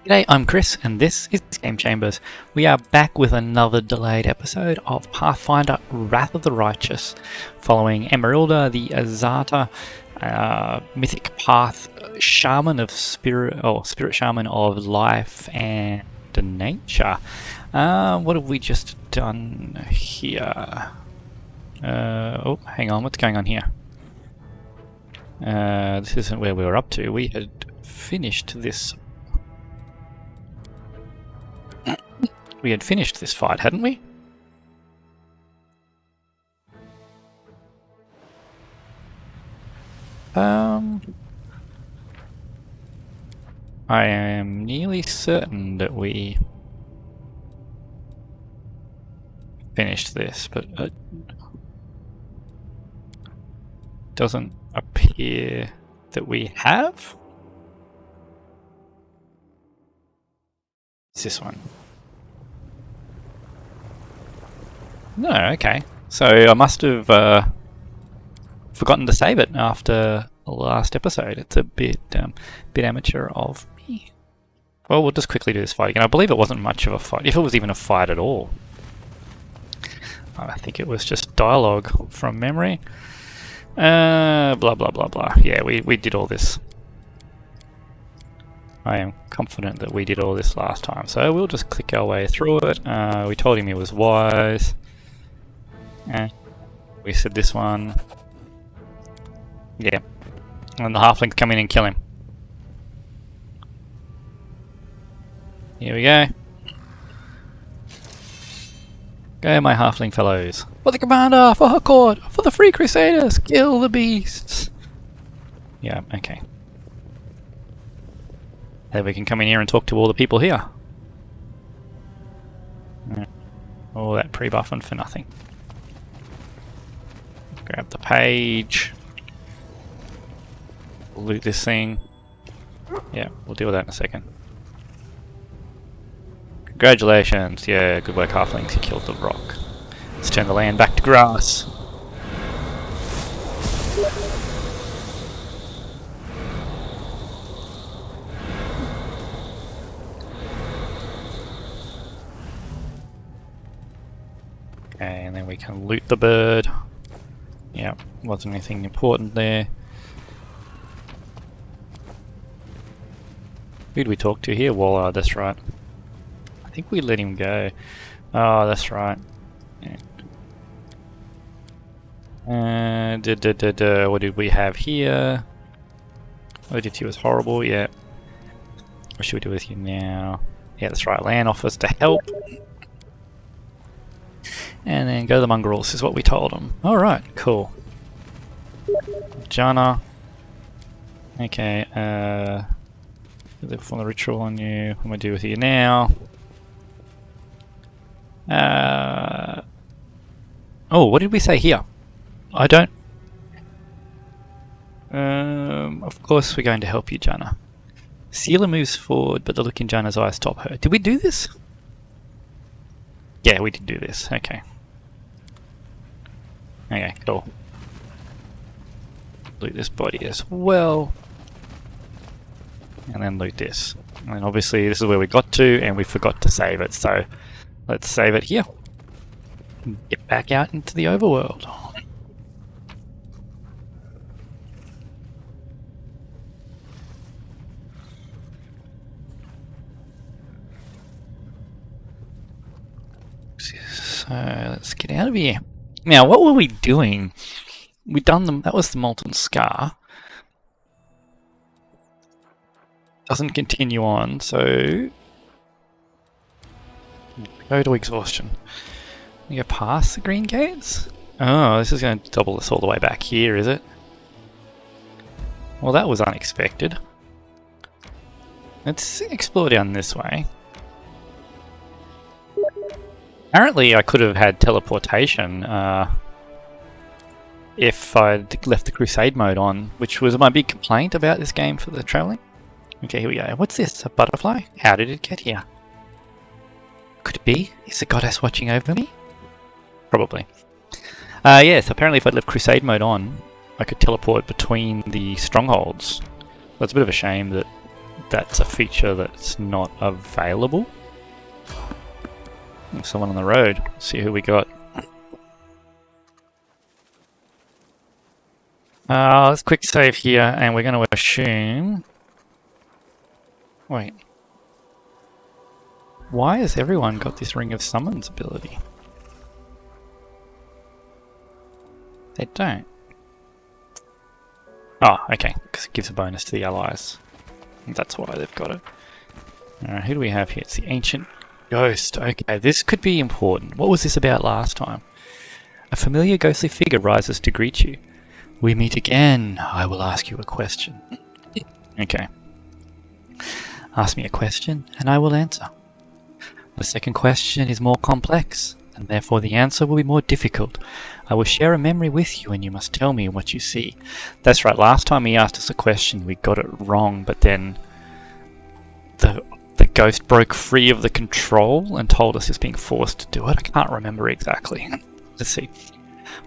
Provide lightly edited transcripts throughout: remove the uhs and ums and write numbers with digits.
G'day, I'm Chris, and this is Game Chambers. We are back with another delayed episode of Pathfinder Wrath of the Righteous, following Emeralda, the Azata, mythic path shaman of spirit shaman of life and nature. What have we just done here? Oh, hang on, what's going on here? This isn't where we were up to. We had finished this. We had finished this fight, hadn't we? I am nearly certain that we finished this, but it doesn't appear that we have. It's this one. No, okay. So I must have forgotten to save it after the last episode. It's a bit amateur of me. Well, we'll just quickly do this fight again. I believe it wasn't much of a fight, if it was even a fight at all. I think it was just dialogue from memory. Blah blah blah blah. Yeah, we did all this. I am confident that we did all this last time, so we'll just click our way through it. We told him he was wise. We said this one. Yeah. And the halflings come in and kill him. Here we go. Go, my halfling fellows. For the commander! For her court! For the free crusaders! Kill the beasts! Yeah, okay. Then we can come in here and talk to all the people here. All that pre-buffing for nothing. Grab the page. Loot this thing. Yeah, we'll deal with that in a second. Congratulations. Yeah, good work, halflings. You killed the rock. Let's turn the land back to grass. Okay, and then we can loot the bird. Yeah, wasn't anything important there. Who did we talk to here? WotR, that's right. I think we let him go. Oh, that's right. Yeah. What did we have here? ODT was horrible, yeah. What should we do with you now? Yeah, that's right, land offers to help. And then go to the mongrels is what we told them. Alright, cool. Jana. Okay, perform the ritual on you. What am I do with you now? Oh, what did we say here? I don't... of course we're going to help you, Jana. Seelah moves forward, but the look in Jana's eyes stop her. Did we do this? Yeah, we did do this. Okay. Okay, cool. Loot this body as well. And then loot this. And obviously this is where we got to, and we forgot to save it, so let's save it here. Get back out into the overworld. So let's get out of here. Now, what were we doing? We done them. That was the Molten Scar. Doesn't continue on, so go to exhaustion. We go past the green gates. Oh, this is going to double us all the way back here, is it? Well, that was unexpected. Let's explore down this way. Apparently I could have had teleportation if I'd left the Crusade mode on, which was my big complaint about this game for the travelling. Okay, here we go. What's this? A butterfly? How did it get here? Could it be? Is the goddess watching over me? Probably. Yes, apparently if I'd left Crusade mode on, I could teleport between the strongholds. Well, it's a bit of a shame that that's a feature that's not available. There's someone on the road. Let's see who we got. Let's quick save here, and we're going to assume... Wait. Why has everyone got this Ring of Summons ability? They don't. Oh, okay, because it gives a bonus to the allies. That's why they've got it. Alright, who do we have here? It's the Ancient Ghost. Okay, this could be important. What was this about last time? A familiar ghostly figure rises to greet you. We meet again. I will ask you a question. Okay. Ask me a question, and I will answer. The second question is more complex, and therefore the answer will be more difficult. I will share a memory with you, and you must tell me what you see. That's right, last time he asked us a question, we got it wrong, but then the ghost broke free of the control and told us he was being forced to do it. I can't remember exactly. Let's see.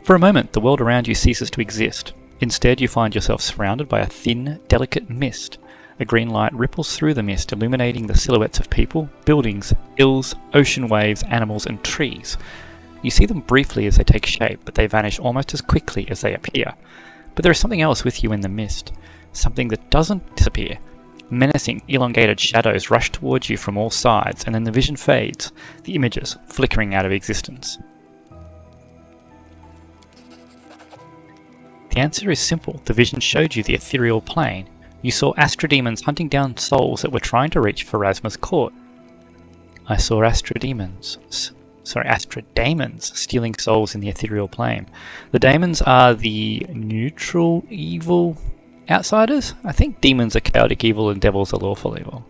For a moment, the world around you ceases to exist. Instead, you find yourself surrounded by a thin, delicate mist. A green light ripples through the mist, illuminating the silhouettes of people, buildings, hills, ocean waves, animals, and trees. You see them briefly as they take shape, but they vanish almost as quickly as they appear. But there is something else with you in the mist. Something that doesn't disappear. Menacing, elongated shadows rush towards you from all sides, and then the vision fades, the images flickering out of existence. The answer is simple. The vision showed you the ethereal plane. You saw astrodemons hunting down souls that were trying to reach Pharasma's court. I saw astrodemons stealing souls in the ethereal plane. The daemons are the neutral evil outsiders? I think demons are chaotic evil and devils are lawful evil.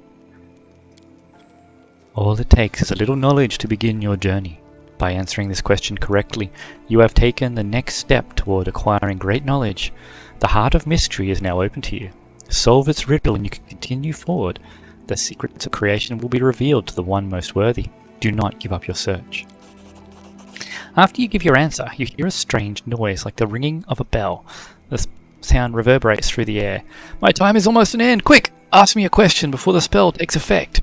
All it takes is a little knowledge to begin your journey. By answering this question correctly, you have taken the next step toward acquiring great knowledge. The heart of mystery is now open to you. Solve its riddle and you can continue forward. The secrets of creation will be revealed to the one most worthy. Do not give up your search. After you give your answer, you hear a strange noise like the ringing of a bell. The sound reverberates through the air. My time is almost an end. Quick! Ask me a question before the spell takes effect.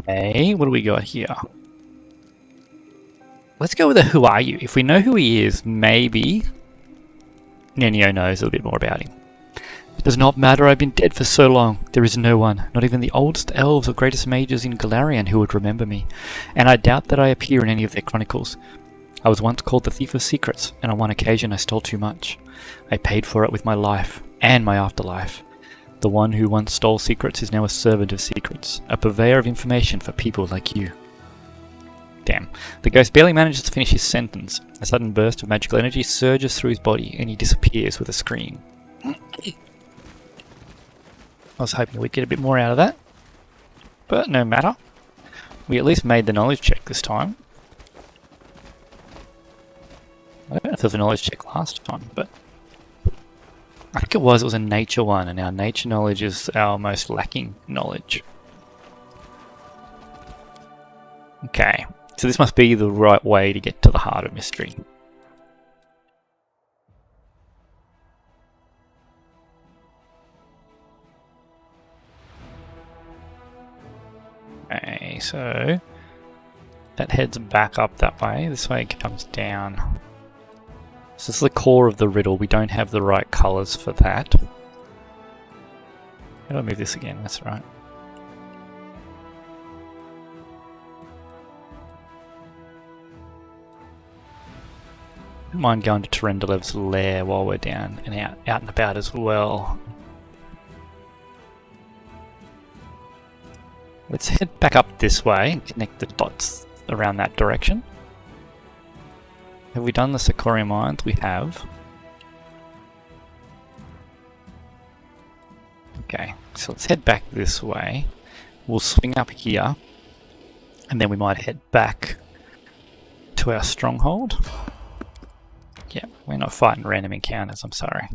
Okay, what do we got here? Let's go with a who are you? If we know who he is, maybe Nenio knows a little bit more about him. It does not matter, I've been dead for so long. There is no one, not even the oldest elves or greatest mages in Galarian who would remember me, and I doubt that I appear in any of their chronicles. I was once called the Thief of Secrets, and on one occasion I stole too much. I paid for it with my life, and my afterlife. The one who once stole secrets is now a servant of secrets, a purveyor of information for people like you. Damn. The ghost barely manages to finish his sentence. A sudden burst of magical energy surges through his body, and he disappears with a scream. I was hoping we'd get a bit more out of that, but no matter. We at least made the knowledge check this time. I don't know if there was a knowledge check last time, but I think it was a nature one, and our nature knowledge is our most lacking knowledge. Okay, so this must be the right way to get to the heart of mystery. Okay, so that heads back up that way. This way it comes down. So this is the core of the riddle. We don't have the right colours for that. How do I move this again? That's right. Don't mind going to Terendalev's lair while we're down and out and about as well. Let's head back up this way and connect the dots around that direction. Have we done the Socoria Mines? We have. Okay, so let's head back this way. We'll swing up here, and then we might head back to our stronghold. Yeah, we're not fighting random encounters, I'm sorry.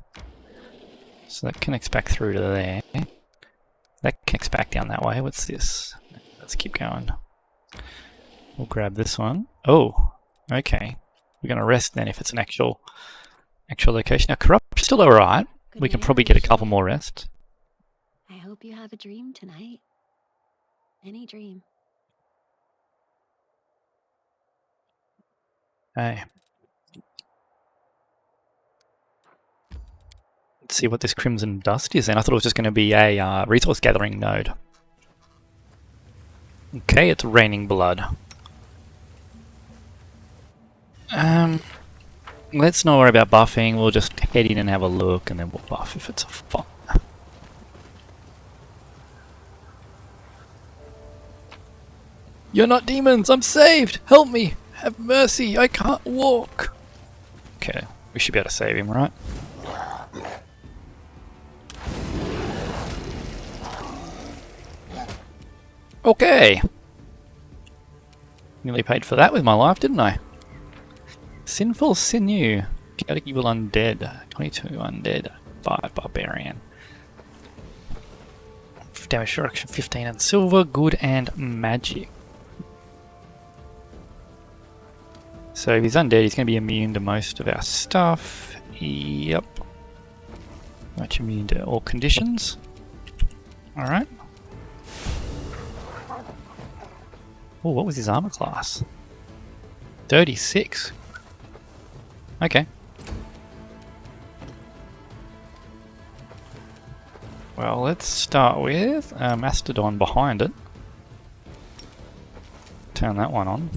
So that connects back through to there. That connects back down that way. What's this? Let's keep going. We'll grab this one. Oh, okay. We're going to rest then if it's an actual Actual location. Now, Corrupt's still alright. We can probably get a couple more rests. I hope you have a dream tonight. Any dream. Hey. Let's see what this Crimson Dust is then. I thought it was just going to be a resource gathering node. Okay, it's raining blood. Let's not worry about buffing. We'll just head in and have a look, and then we'll buff if it's a fun. You're not demons! I'm saved! Help me! Have mercy! I can't walk! Okay, we should be able to save him, right? Okay! Nearly paid for that with my life, didn't I? Sinful Sinew. Chaotic Evil Undead. 22 Undead. 5 Barbarian. Damage reduction 15 and silver, good and magic. So if he's undead, he's going to be immune to most of our stuff. Yep. Much immune to all conditions. Alright. Oh, what was his armor class? 36. Okay. Well, let's start with Mastodon behind it. Turn that one on.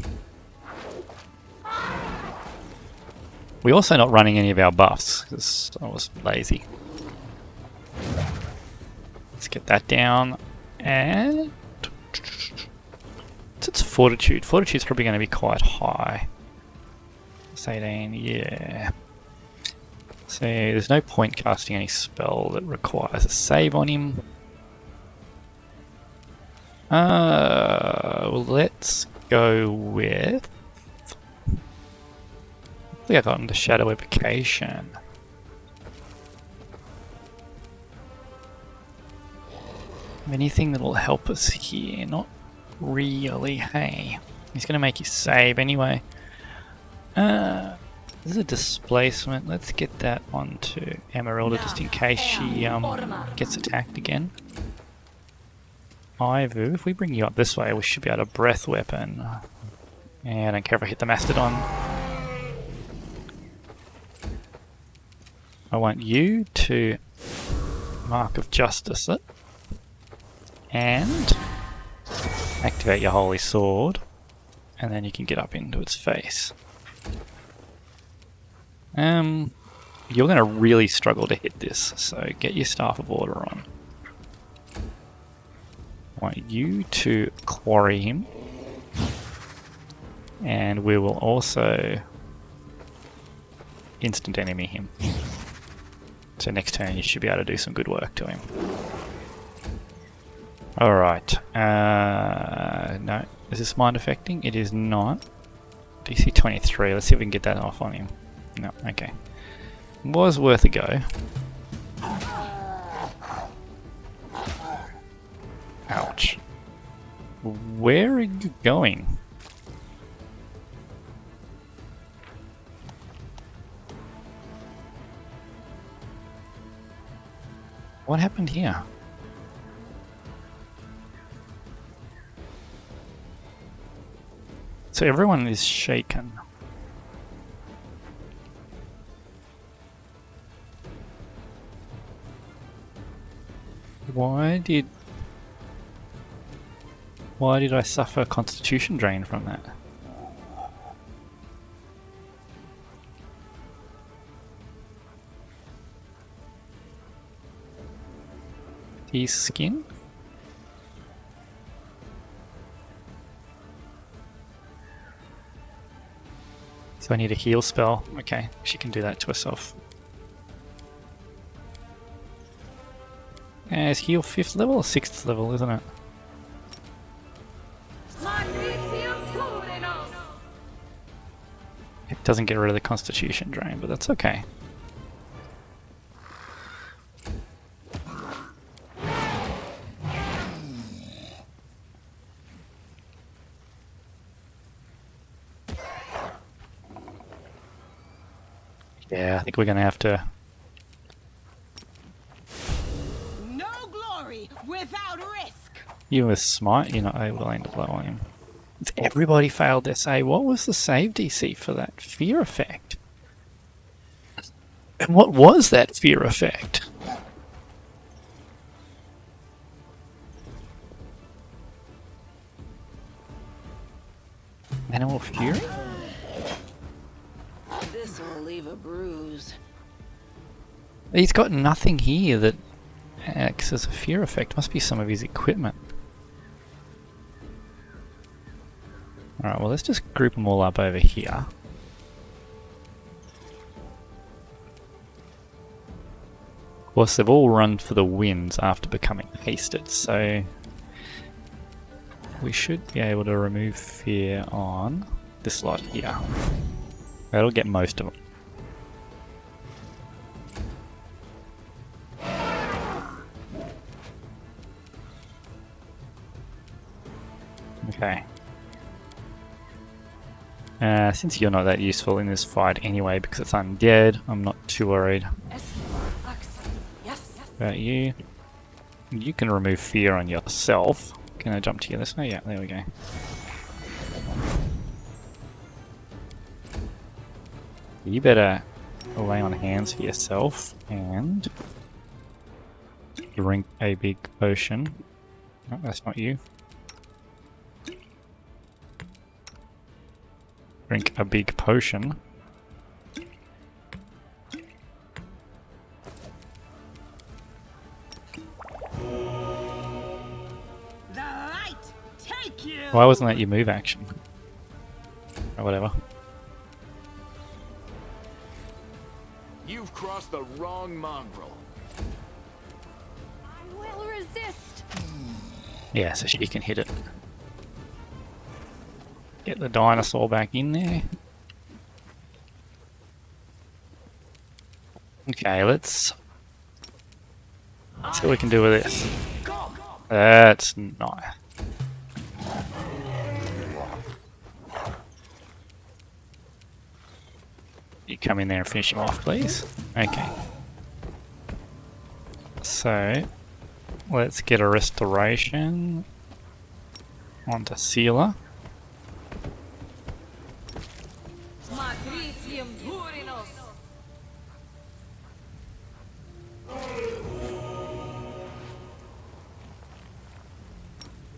We're also not running any of our buffs because I was lazy. Let's get that down. And it's Fortitude. Fortitude's probably going to be quite high. It's 18, yeah. So there's no point casting any spell that requires a save on him. Well, let's go with... I think I got into Shadow Evocation. Anything that'll help us here? Not really, hey. He's going to make you save anyway. This is a displacement. Let's get that onto Emeralda just in case she gets attacked again. Ivu, if we bring you up this way, we should be able to breath weapon. And I don't care if I hit the Mastodon. I want you to Mark of Justice it. And activate your Holy Sword. And then you can get up into its face. You're going to really struggle to hit this, so get your Staff of Order on. I want you to quarry him. And we will also instant enemy him. So next turn you should be able to do some good work to him. Alright, no, is this mind affecting? It is not. DC 23, let's see if we can get that off on him. No, okay. Was worth a go. Ouch. Where are you going? What happened here? So everyone is shaken. Why did I suffer constitution drain from that? His skin? So I need a heal spell. Okay, she can do that to herself. It's heal 5th level or 6th level, isn't it? It doesn't get rid of the constitution drain, but that's okay. Yeah, I think we're going to have to... No glory without risk. You with Smite, you're not able to land a blow on him. Everybody failed their save. What was the save DC for that fear effect? And what was that fear effect? Animal Fury? This will leave a bruise. He's got nothing here that acts as a fear effect. Must be some of his equipment. Alright, well let's just group them all up over here. Of course, they've all run for the winds after becoming hasted, so we should be able to remove fear on this lot here. That'll get most of them. Okay. Since you're not that useful in this fight anyway because it's undead, I'm not too worried about you. You can remove fear on yourself. Can I jump to you this way? Yeah, there we go. You better lay on hands for yourself and drink a big potion. No, that's not you. Drink a big potion. The light take you. Why wasn't that your move action? Or whatever. You've crossed the wrong mongrel. I will resist. Yeah, so she can hit it. Get the dinosaur back in there. Okay, let's see what we can do with this. That's nice. You come in there and finish him off, please. Okay. So, let's get a restoration onto Seelah.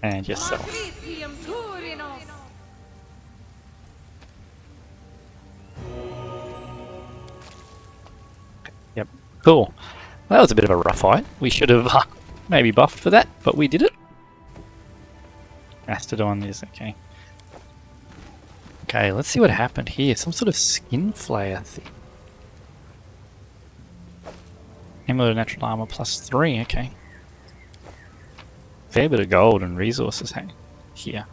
And yourself. Yep, cool. That was a bit of a rough fight. We should have maybe buffed for that, but we did it. Mastodon is okay. Okay, let's see what happened here. Some sort of skin flayer thing. Amulet of natural armor +3, okay. Fair bit of gold and resources here.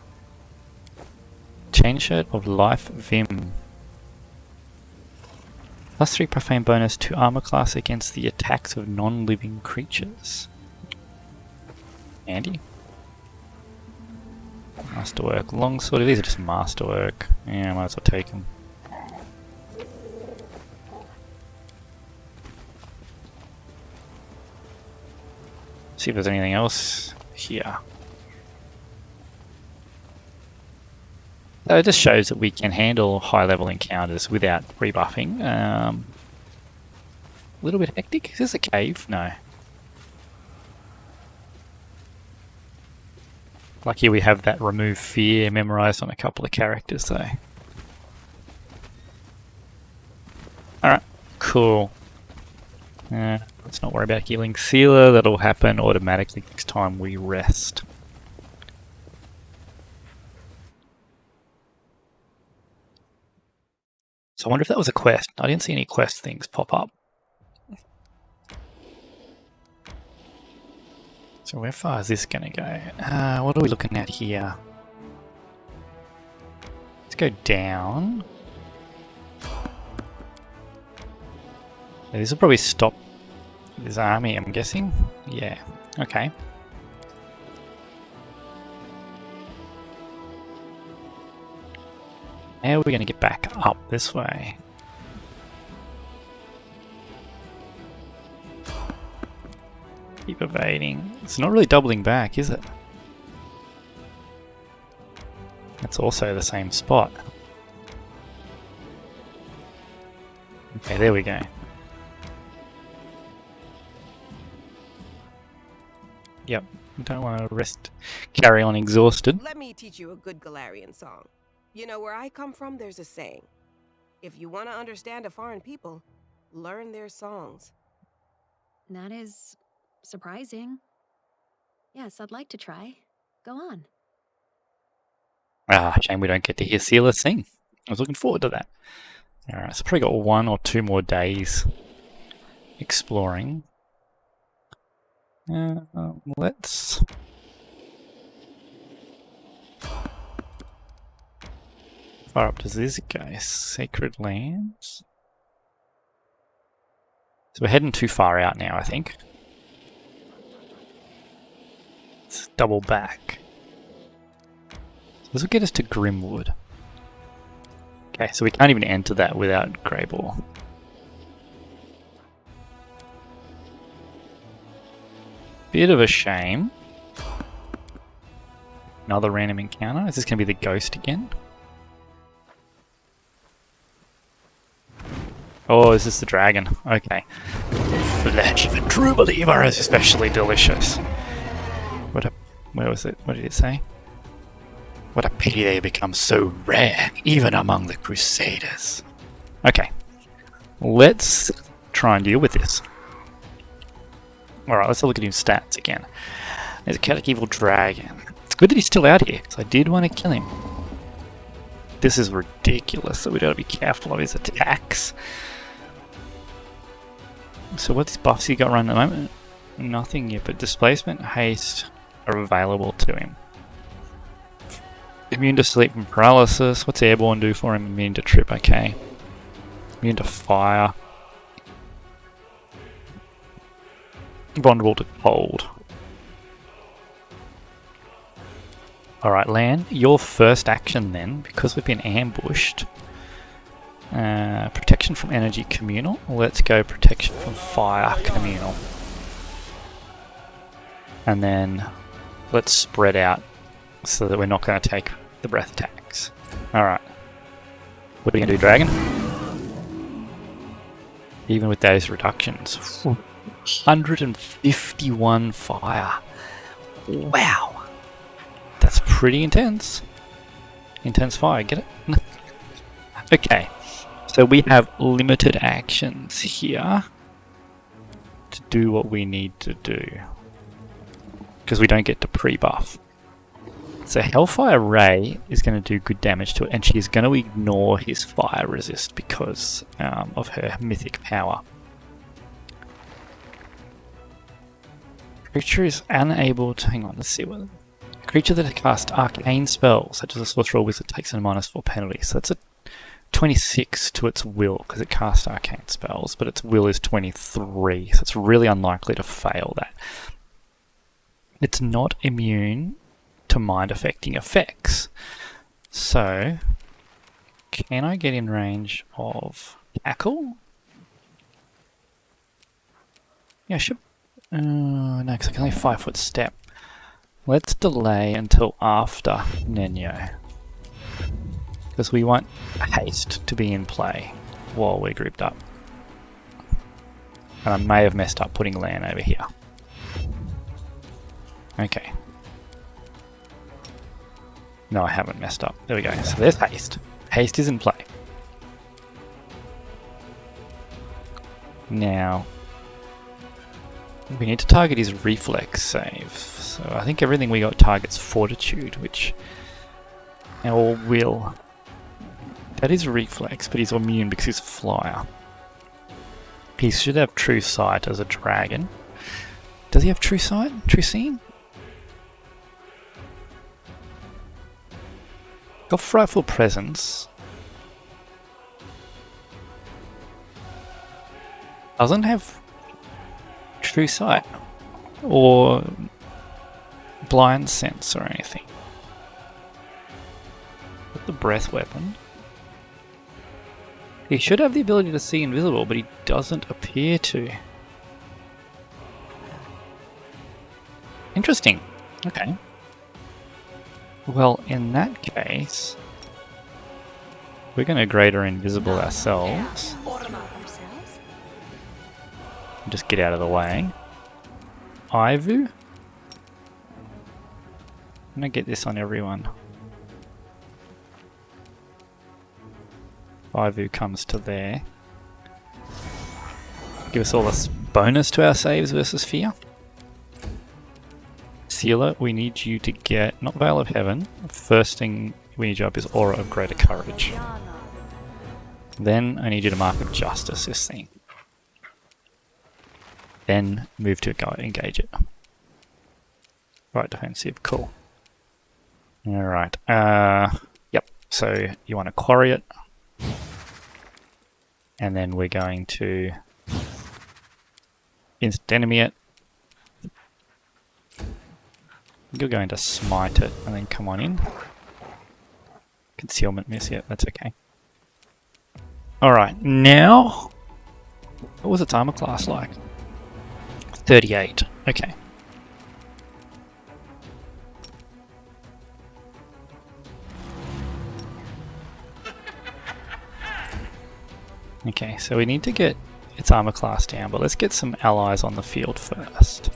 Chain shirt of life Vim. +3 profane bonus to armor class against the attacks of non-living creatures. Handy. Masterwork, longsword. These are just masterwork. Yeah, might as well take them. See if there's anything else here. So it just shows that we can handle high level encounters without rebuffing. A little bit hectic. Is this a cave? No. Lucky we have that remove fear memorized on a couple of characters though. Alright, cool. Let's not worry about healing Seelah, that'll happen automatically next time we rest. So I wonder if that was a quest. I didn't see any quest things pop up. So where far is this going to go? What are we looking at here? Let's go down. This will probably stop his army, I'm guessing. Yeah, okay. How are we going to get back up this way? Keep evading. It's not really doubling back, is it? It's also the same spot. Okay, there we go. Yep, don't want to rest, carry on exhausted. Let me teach you a good Galarian song. You know, where I come from, there's a saying. If you want to understand a foreign people, learn their songs. That is surprising. Yes, I'd like to try. Go on. Ah, shame we don't get to hear Seelah sing. I was looking forward to that. Alright, so probably got 1 or 2 more days exploring. Let's... Far up does this go? Sacred Lands? So we're heading too far out now, I think. Let's double back. This will get us to Grimwood. Okay, so we can't even enter that without Greyball. Bit of a shame. Another random encounter. Is this going to be the ghost again? Oh, is this the dragon? Okay. Flesh of a true believer is especially delicious. Where was it? What did it say? What a pity they become so rare, even among the Crusaders. Okay. Let's try and deal with this. Alright, let's look at his stats again. There's a chaotic evil dragon. It's good that he's still out here, because I did want to kill him. This is ridiculous, so we gotta be careful of his attacks. So what buffs he got run at the moment? Nothing yet, but displacement, haste are available to him. Immune to sleep and paralysis. What's airborne do for him? Immune to trip, okay. Immune to fire. Vulnerable to cold. Alright, Lan, your first action then, because we've been ambushed. Protection from energy communal. Let's go protection from fire communal. And then let's spread out so that we're not going to take the breath attacks. Alright. What are we going to do, dragon? Even with those reductions. 151 fire. Wow. That's pretty intense. Intense fire, get it? Okay. So we have limited actions here to do what we need to do. Because we don't get to pre-buff. So Hellfire Ray is going to do good damage to it, and she is going to ignore his fire resist because of her mythic power. Creature is unable to... Hang on, let's see what... Creature that casts arcane spells, such as a sorcerer or wizard, takes a -4 penalty. So that's a 26 to its will, because it casts arcane spells, but its will is 23, so it's really unlikely to fail that. It's not immune to mind-affecting effects. So, can I get in range of tackle? Yeah, sure. No, because I can only 5-foot step. Let's delay until after Nenyo. Because we want haste to be in play while we're grouped up. And I may have messed up putting Lan over here. Okay. No, I haven't messed up. There we go. So there's haste. Haste is in play. Now, we need to target his reflex save. So I think everything we got targets fortitude, which... or will. That is reflex, but he's immune because he's flyer. He should have true sight as a dragon. Does he have true sight? True seeing? Got frightful presence. Doesn't have true sight or blind sense or anything. With the breath weapon. He should have the ability to see invisible, but he doesn't appear to. Interesting. Okay. Well, in that case, we're going to greater invisible ourselves. Just get out of the way. Ivu. I'm going to get this on everyone. Ivu comes to there. Give us all this bonus to our saves versus fear. Seelah, we need you to get, not Veil of Heaven, first thing we need you up is Aura of Greater Courage. Then I need you to Mark of Justice this thing. Then move to go engage it. Right, defensive, cool. Alright, yep, so you want to quarry it. And then we're going to instant enemy it. You're going to smite it and then come on in. Concealment miss, yeah, that's okay. Alright, now, what was its armor class like? 38, okay. Okay, so we need to get its armor class down, but let's get some allies on the field first.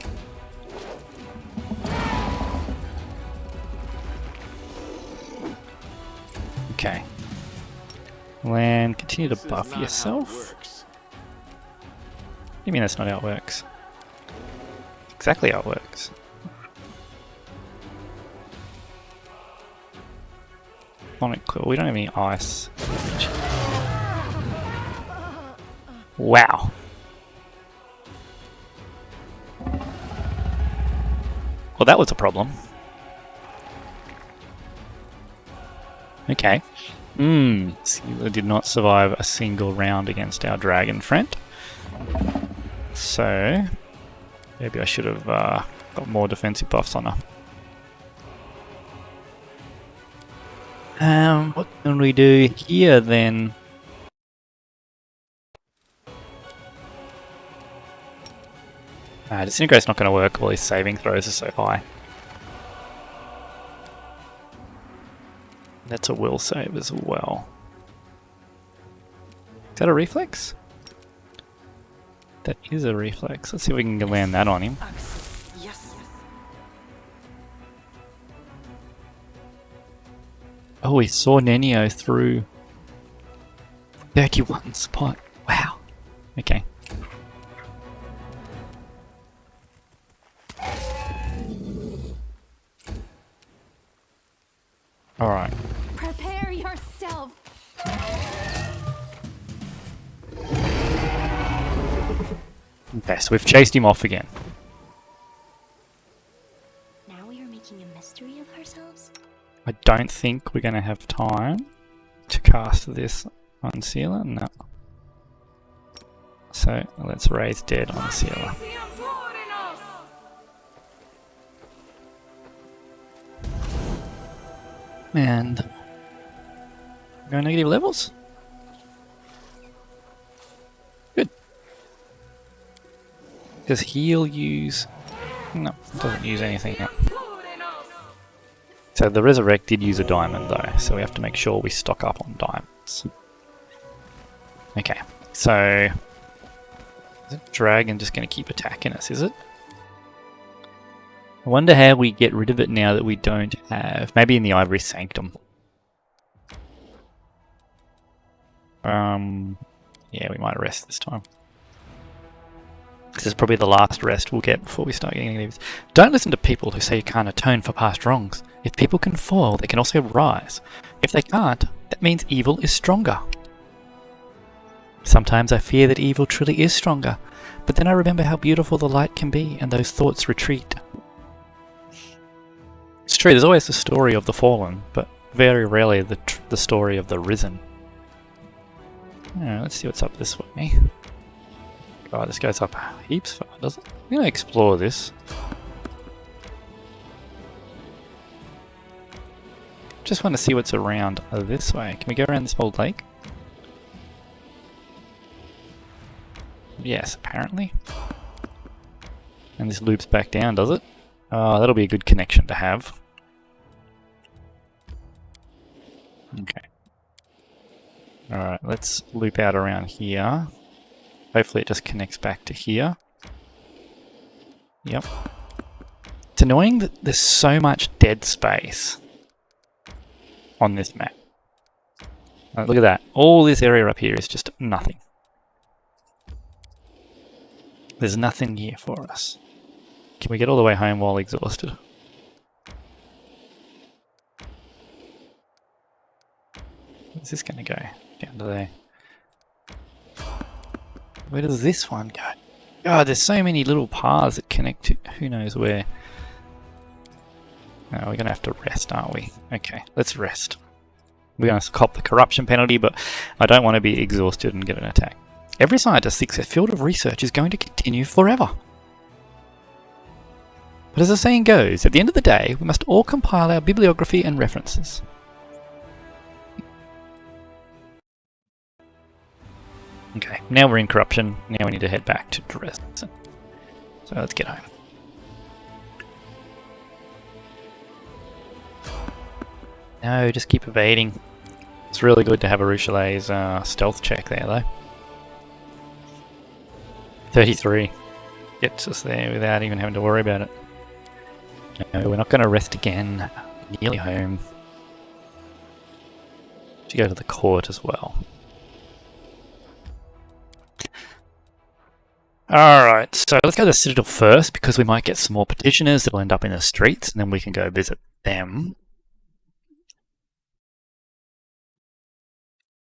Okay. Land, continue to buff yourself. You mean that's not how it works? Exactly how it works. Cool. We don't have any ice. Wow. Well, that was a problem. Okay. Seelah did not survive a single round against our dragon friend. So, maybe I should have got more defensive buffs on her. What can we do here then? Disintegrate's not going to work while his saving throws are so high. That's a will save as well. Is that a reflex? That is a reflex. Let's see if we can land that on him. Yes. Oh, we saw Nenio through 31 spot. Wow. Okay. Alright. Prepare yourself. Okay, so we've chased him off again. Now we are making a mystery of ourselves? I don't think we're going to have time to cast this on Seelah. No. So let's raise dead on Seelah. And go negative levels. Good. Does heal use? No, it doesn't use anything yet. So the resurrect did use a diamond though, so we have to make sure we stock up on diamonds. Okay, so is it dragon just going to keep attacking us? Is it? I wonder how we get rid of it now that we don't have... Maybe in the Ivory Sanctum. Yeah, we might rest this time. This is probably the last rest we'll get before we start getting negatives. Don't listen to people who say you can't atone for past wrongs. If people can fall, they can also rise. If they can't, that means evil is stronger. Sometimes I fear that evil truly is stronger, but then I remember how beautiful the light can be, and those thoughts retreat. It's true, there's always the story of the fallen, but very rarely the story of the risen. Let's see what's up this way. God, this goes up heaps far, does it? I'm going to explore this. Just want to see what's around this way. Can we go around this old lake? Yes, apparently. And this loops back down, does it? Oh, that'll be a good connection to have. Okay. Alright, let's loop out around here. Hopefully it just connects back to here. Yep. It's annoying that there's so much dead space on this map. Look at that. All this area up here is just nothing. There's nothing here for us. Can we get all the way home while exhausted? Where's this going to go? Down to there. Where does this one go? God, there's so many little paths that connect to who knows where. No, we're going to have to rest, aren't we? Okay, let's rest. We're going to cop the corruption penalty, but I don't want to be exhausted and get an attack. Every scientist thinks their field of research is going to continue forever. But as the saying goes, at the end of the day, we must all compile our bibliography and references. Okay, now we're in corruption. Now we need to head back to Dresden. So let's get home. No, just keep evading. It's really good to have a Rochelet's stealth check there, though. 33. Gets us there without even having to worry about it. No, we're not going to rest again. Nearly home. To go to the court as well. Alright, so let's go to the Citadel first, because we might get some more petitioners that'll end up in the streets, and then we can go visit them.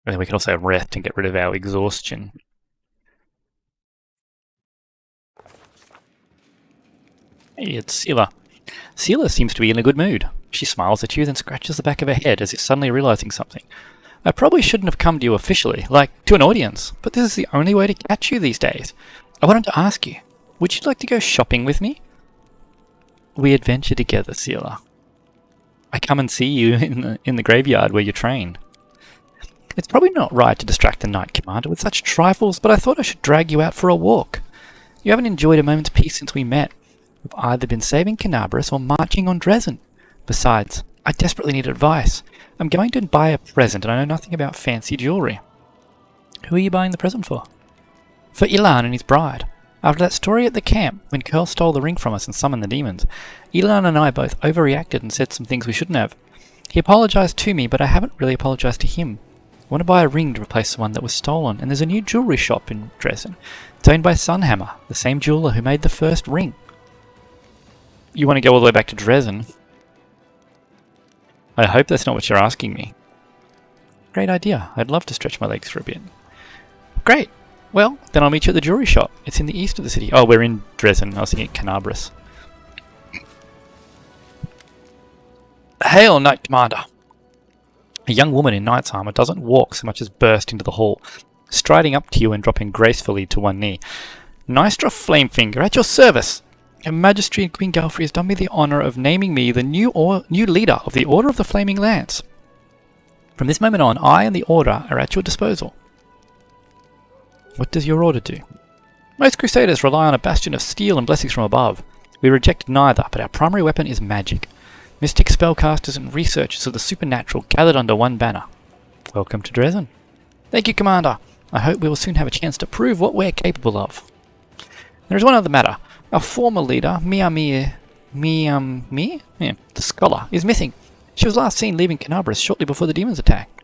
And then we can also rest and get rid of our exhaustion. Hey, it's Seelah. Seelah seems to be in a good mood. She smiles at you, then scratches the back of her head as if suddenly realizing something. I probably shouldn't have come to you officially, like to an audience, but this is the only way to catch you these days. I wanted to ask you, would you like to go shopping with me? We adventure together, Seelah. I come and see you in the graveyard where you train. It's probably not right to distract the Knight Commander with such trifles, but I thought I should drag you out for a walk. You haven't enjoyed a moment's peace since we met. We've either been saving Canabras or marching on Dresden. Besides, I desperately need advice. I'm going to buy a present and I know nothing about fancy jewellery. Who are you buying the present for? For Ilan and his bride. After that story at the camp, when Curl stole the ring from us and summoned the demons, Ilan and I both overreacted and said some things we shouldn't have. He apologised to me, but I haven't really apologised to him. I want to buy a ring to replace the one that was stolen, and there's a new jewellery shop in Dresden. It's owned by Sunhammer, the same jeweller who made the first ring. You want to go all the way back to Dresden? I hope that's not what you're asking me. Great idea. I'd love to stretch my legs for a bit. Great. Well, then I'll meet you at the jewellery shop. It's in the east of the city. Oh, we're in Dresden. I was thinking Canabras. Hail, Knight Commander! A young woman in knight's armour doesn't walk so much as burst into the hall, striding up to you and dropping gracefully to one knee. Nystra Flamefinger, at your service! Her Majesty Queen Galfrey has done me the honour of naming me the new leader of the Order of the Flaming Lance. From this moment on, I and the Order are at your disposal. What does your order do? Most Crusaders rely on a bastion of steel and blessings from above. We reject neither, but our primary weapon is magic. Mystic spellcasters and researchers of the supernatural gathered under one banner. Welcome to Dresden. Thank you, Commander. I hope we will soon have a chance to prove what we're capable of. There is one other matter. Our former leader, the scholar, is missing. She was last seen leaving Canabras shortly before the demons attacked.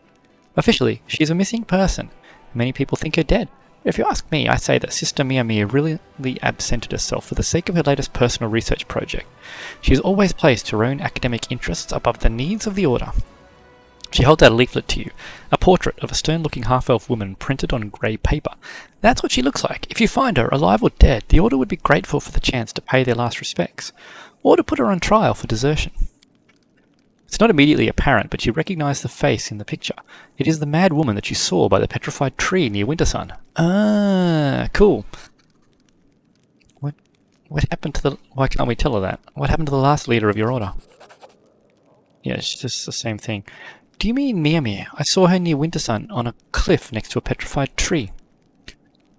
Officially, she is a missing person. Many people think her dead. If you ask me, I say that Sister Mia really absented herself for the sake of her latest personal research project. She has always placed her own academic interests above the needs of the Order. She holds out a leaflet to you, a portrait of a stern-looking half-elf woman printed on grey paper. That's what she looks like. If you find her, alive or dead, the Order would be grateful for the chance to pay their last respects, or to put her on trial for desertion. It's not immediately apparent, but you recognise the face in the picture. It is the mad woman that you saw by the petrified tree near Wintersun. Ah, cool. What happened to the... Why can't we tell her that? What happened to the last leader of your order? Yeah, it's just the same thing. Do you mean Mia? I saw her near Wintersun on a cliff next to a petrified tree.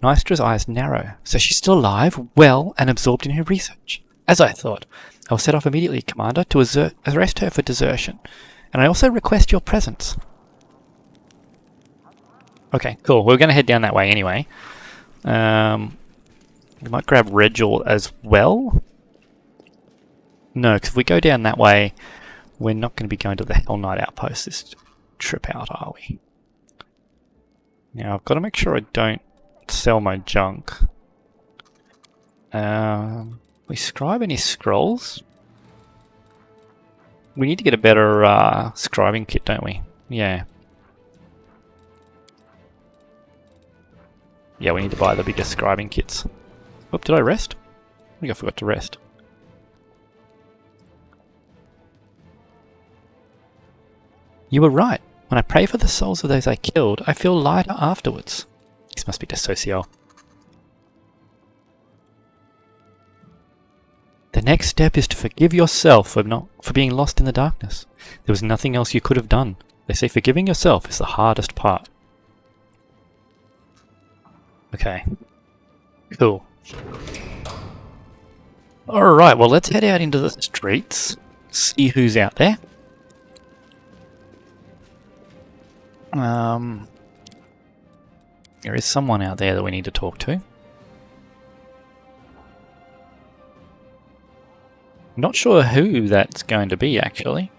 Nystra's eyes narrow. So she's still alive, well, and absorbed in her research. As I thought, I will set off immediately, Commander, to arrest her for desertion. And I also request your presence. Okay, cool. We're going to head down that way anyway. We might grab Regil as well. No, because if we go down that way, we're not going to be going to the Hell Knight outpost this trip out, are we? Now, I've got to make sure I don't sell my junk. We scribe any scrolls? We need to get a better scribing kit, don't we? Yeah. Yeah, we need to buy the bigger scribing kits. Oh, did I rest? I think I forgot to rest. You were right. When I pray for the souls of those I killed, I feel lighter afterwards. This must be de socio. The next step is to forgive yourself for being lost in the darkness. There was nothing else you could have done. They say forgiving yourself is the hardest part. Okay. Cool. Alright, well let's head out into the streets. See who's out there. There is someone out there that we need to talk to. Not sure who that's going to be, actually.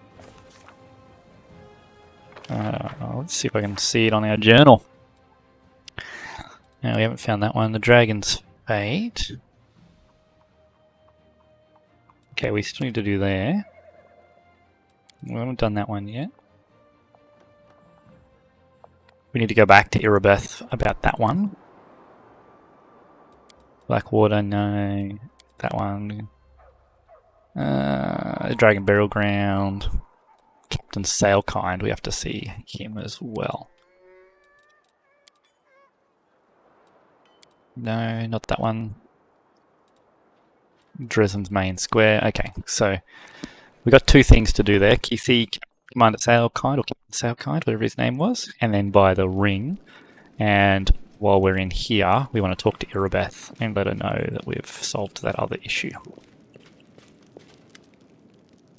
Let's see if I can see it on our journal. No, we haven't found that one. The Dragon's Fate. Okay, we still need to do there. We haven't done that one yet. We need to go back to Irabeth about that one. Blackwater, no. That one. Dragon Burial Ground. Captain Sailkind, we have to see him as well. No, not that one. Dresden's Main Square. Okay, so we got two things to do there. See Commander Sailkind, or Captain Sailkind, whatever his name was, and then buy the ring. And while we're in here, we want to talk to Irabeth and let her know that we've solved that other issue.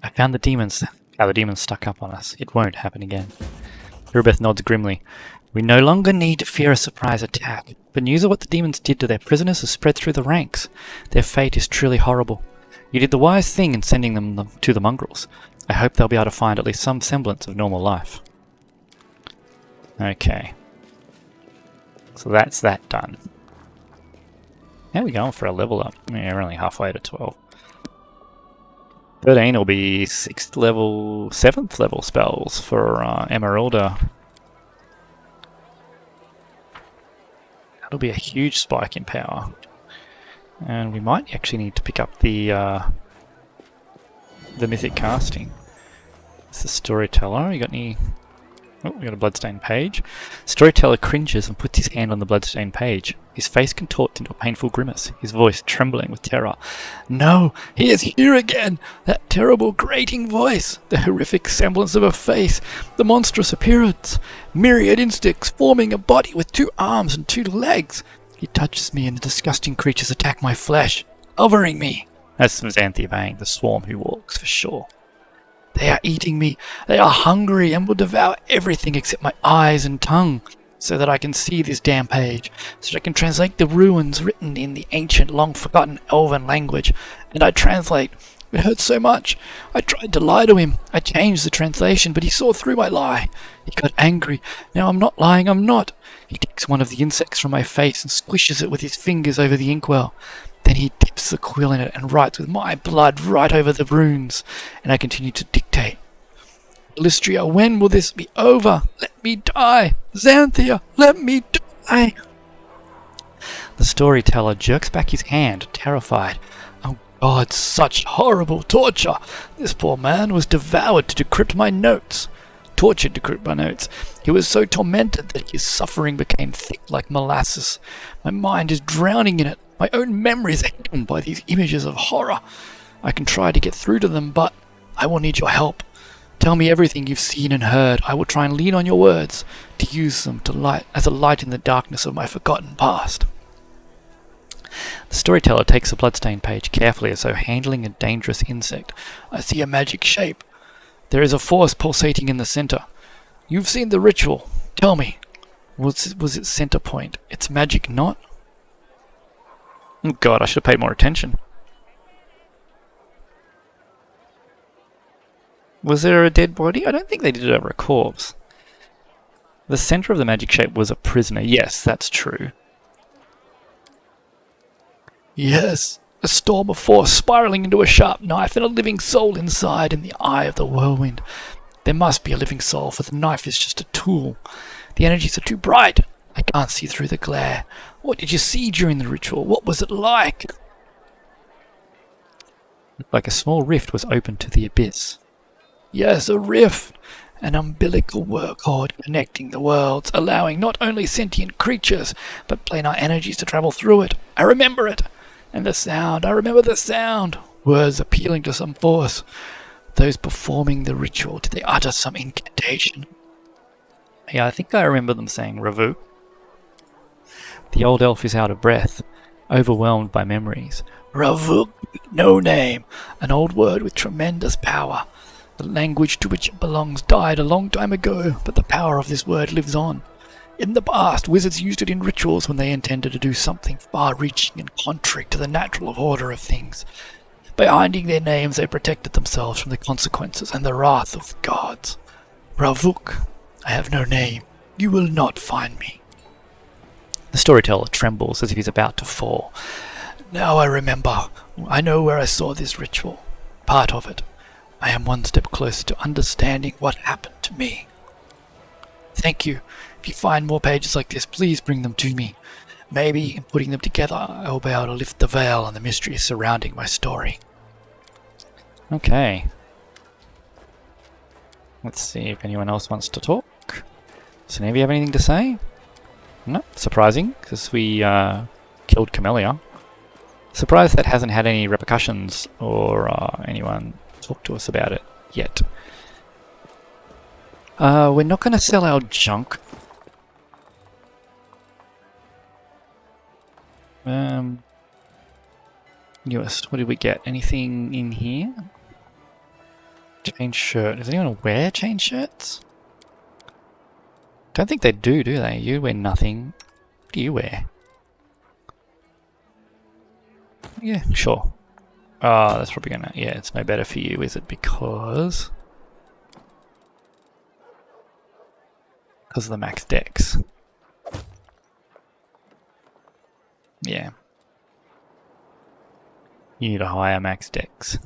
I found the demons. How the demons stuck up on us. It won't happen again. Irabeth nods grimly. We no longer need to fear a surprise attack, but news of what the demons did to their prisoners has spread through the ranks. Their fate is truly horrible. You did the wise thing in sending them to the mongrels. I hope they'll be able to find at least some semblance of normal life. Okay. So that's that done. How are we going for a level up? Yeah, we're only halfway to 12. 13 will be 7th level spells for Emeralda. That'll be a huge spike in power. And we might actually need to pick up the mythic casting. It's the storyteller. You got any... Oh, we got a bloodstained page. Storyteller cringes and puts his hand on the bloodstained page. His face contorts into a painful grimace, his voice trembling with terror. No, he is here again! That terrible grating voice! The horrific semblance of a face! The monstrous appearance! Myriad insects forming a body with 2 arms and 2 legs! He touches me and the disgusting creatures attack my flesh, covering me! That's Xanthia Bang, the swarm who walks, for sure. They are eating me. They are hungry and will devour everything except my eyes and tongue, so that I can see this damn page, so that I can translate the runes written in the ancient, long-forgotten elven language. And I translate. It hurts so much. I tried to lie to him. I changed the translation, but he saw through my lie. He got angry. Now I'm not lying, I'm not. He takes one of the insects from my face and squishes it with his fingers over the inkwell. Then he dips the quill in it and writes with my blood right over the runes. And I continue to dictate. Lystria, when will this be over? Let me die! Xanthia, let me die! The storyteller jerks back his hand, terrified. Oh God, such horrible torture! This poor man was devoured to decrypt my notes. Tortured to decrypt my notes. He was so tormented that his suffering became thick like molasses. My mind is drowning in it. My own memory is echoed by these images of horror. I can try to get through to them, but I will need your help. Tell me everything you've seen and heard. I will try and lean on your words to use them to light as a light in the darkness of my forgotten past. The storyteller takes the bloodstained page carefully as though handling a dangerous insect. I see a magic shape. There is a force pulsating in the center. You've seen the ritual. Tell me, was its center point its magic knot? Oh god, I should have paid more attention. Was there a dead body? I don't think they did it over a corpse. The center of the magic shape was a prisoner. Yes, that's true. Yes, a storm of force spiraling into a sharp knife and a living soul inside in the eye of the whirlwind. There must be a living soul, for the knife is just a tool. The energies are too bright. I can't see through the glare. What did you see during the ritual? What was it like? Like a small rift was opened to the abyss. Yes, a rift. An umbilical cord connecting the worlds, allowing not only sentient creatures, but planar energies to travel through it. I remember it. And the sound. I remember the sound. Words appealing to some force. Those performing the ritual, did they utter some incantation? Yeah, I think I remember them saying Ravu. The old elf is out of breath, overwhelmed by memories. Ravuk, no name, an old word with tremendous power. The language to which it belongs died a long time ago, but the power of this word lives on. In the past, wizards used it in rituals when they intended to do something far-reaching and contrary to the natural order of things. By hiding their names, they protected themselves from the consequences and the wrath of the gods. Ravuk, I have no name. You will not find me. The storyteller trembles as if he's about to fall. Now I remember. I know where I saw this ritual. Part of it. I am one step closer to understanding what happened to me. Thank you. If you find more pages like this, please bring them to me. Maybe, in putting them together, I will be able to lift the veil on the mystery surrounding my story. Okay. Let's see if anyone else wants to talk. Does any of you have anything to say? No, surprising, because we killed Camellia. Surprised that hasn't had any repercussions or anyone talk to us about it yet. We're not going to sell our junk. Newest, what did we get? Anything in here? Chain shirt. Does anyone wear chain shirts? Don't think they do they? You wear nothing. What do you wear? Yeah, sure. Oh, that's probably gonna... Yeah, it's no better for you, is it? Because of the max dex. Yeah. You need a higher max dex.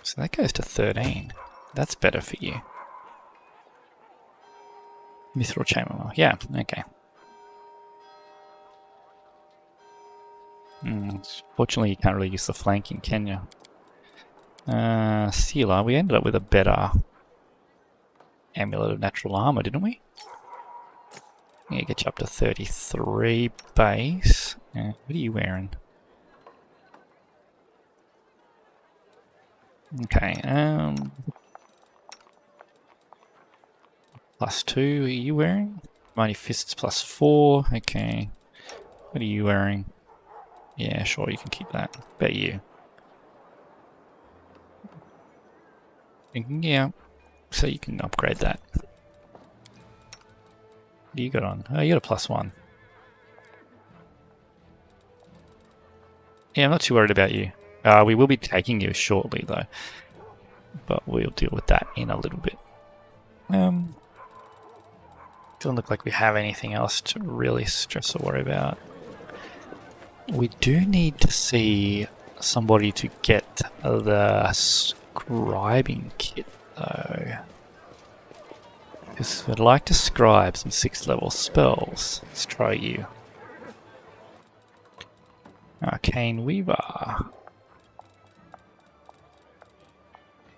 So that goes to 13. That's better for you. Mithril chamomile. Yeah, okay. Fortunately, you can't really use the flanking, can you? Seelah, we ended up with a better amulet of natural armor, didn't we? Yeah, get you up to 33 base. What are you wearing? Okay, +2, are you wearing? Mighty Fists +4, okay. What are you wearing? Yeah, sure, you can keep that. Bet you. Yeah, so you can upgrade that. What do you got on? Oh, you got a +1. Yeah, I'm not too worried about you. We will be taking you shortly, though. But we'll deal with that in a little bit. Doesn't look like we have anything else to really stress or worry about. We do need to see somebody to get the scribing kit, though. Because I'd like to scribe some 6th level spells. Let's try you. Arcane Weaver.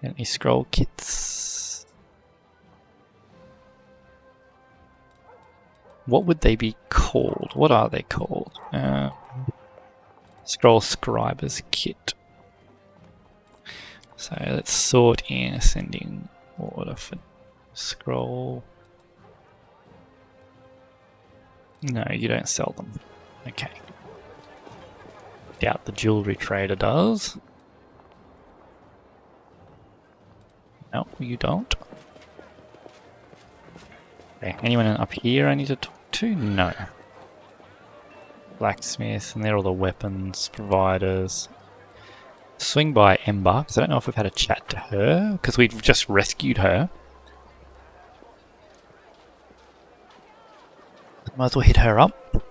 Any scroll kits? What would they be called? What are they called? Scroll Scriber's Kit. So let's sort in ascending order for scroll. No, you don't sell them. Okay. Doubt the jewelry trader does. No, you don't. Okay, anyone up here I need to talk to? No. Blacksmith, and they're all the weapons providers. Swing by Ember, because I don't know if we've had a chat to her, because we've just rescued her. Might as well hit her up.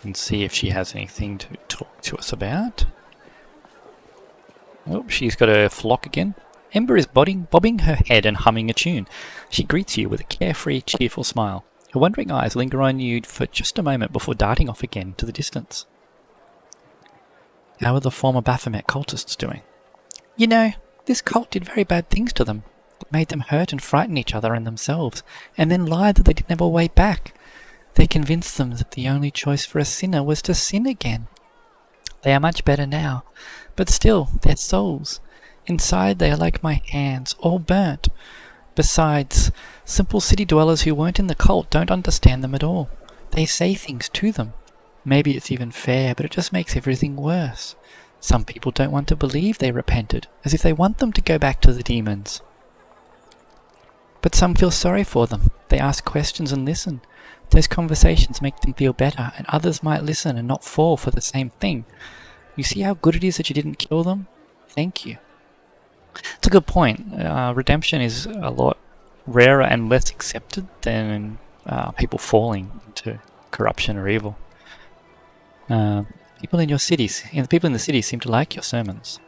And see if she has anything to talk to us about. Oh, she's got a flock again. Ember is bobbing her head and humming a tune. She greets you with a carefree, cheerful smile. Her wondering eyes linger on you for just a moment before darting off again to the distance. How are the former Baphomet cultists doing? You know, this cult did very bad things to them. It made them hurt and frighten each other and themselves, and then lied that they didn't have a way back. They convinced them that the only choice for a sinner was to sin again. They are much better now, but still, their souls. Inside they are like my hands, all burnt. Besides, simple city dwellers who weren't in the cult don't understand them at all. They say things to them. Maybe it's even fair, but it just makes everything worse. Some people don't want to believe they repented, as if they want them to go back to the demons. But some feel sorry for them. They ask questions and listen. Those conversations make them feel better, and others might listen and not fall for the same thing. You see how good it is that you didn't kill them? Thank you. It's a good point. Redemption is a lot rarer and less accepted than people falling into corruption or evil. People in your cities, the people in the cities seem to like your sermons.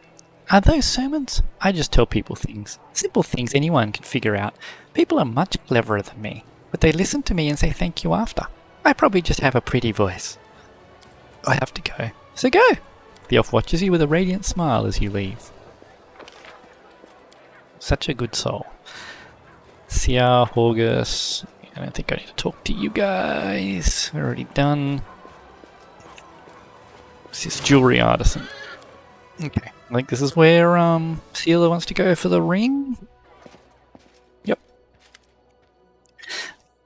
Are those sermons? I just tell people things. Simple things anyone can figure out. People are much cleverer than me, but they listen to me and say thank you after. I probably just have a pretty voice. I have to go. So go! The elf watches you with a radiant smile as you leave. Such a good soul. Seelah, Horgus. I don't think I need to talk to you guys. We're already done. What's this jewelry artisan? Okay, I think this is where Seelah wants to go for the ring. Yep.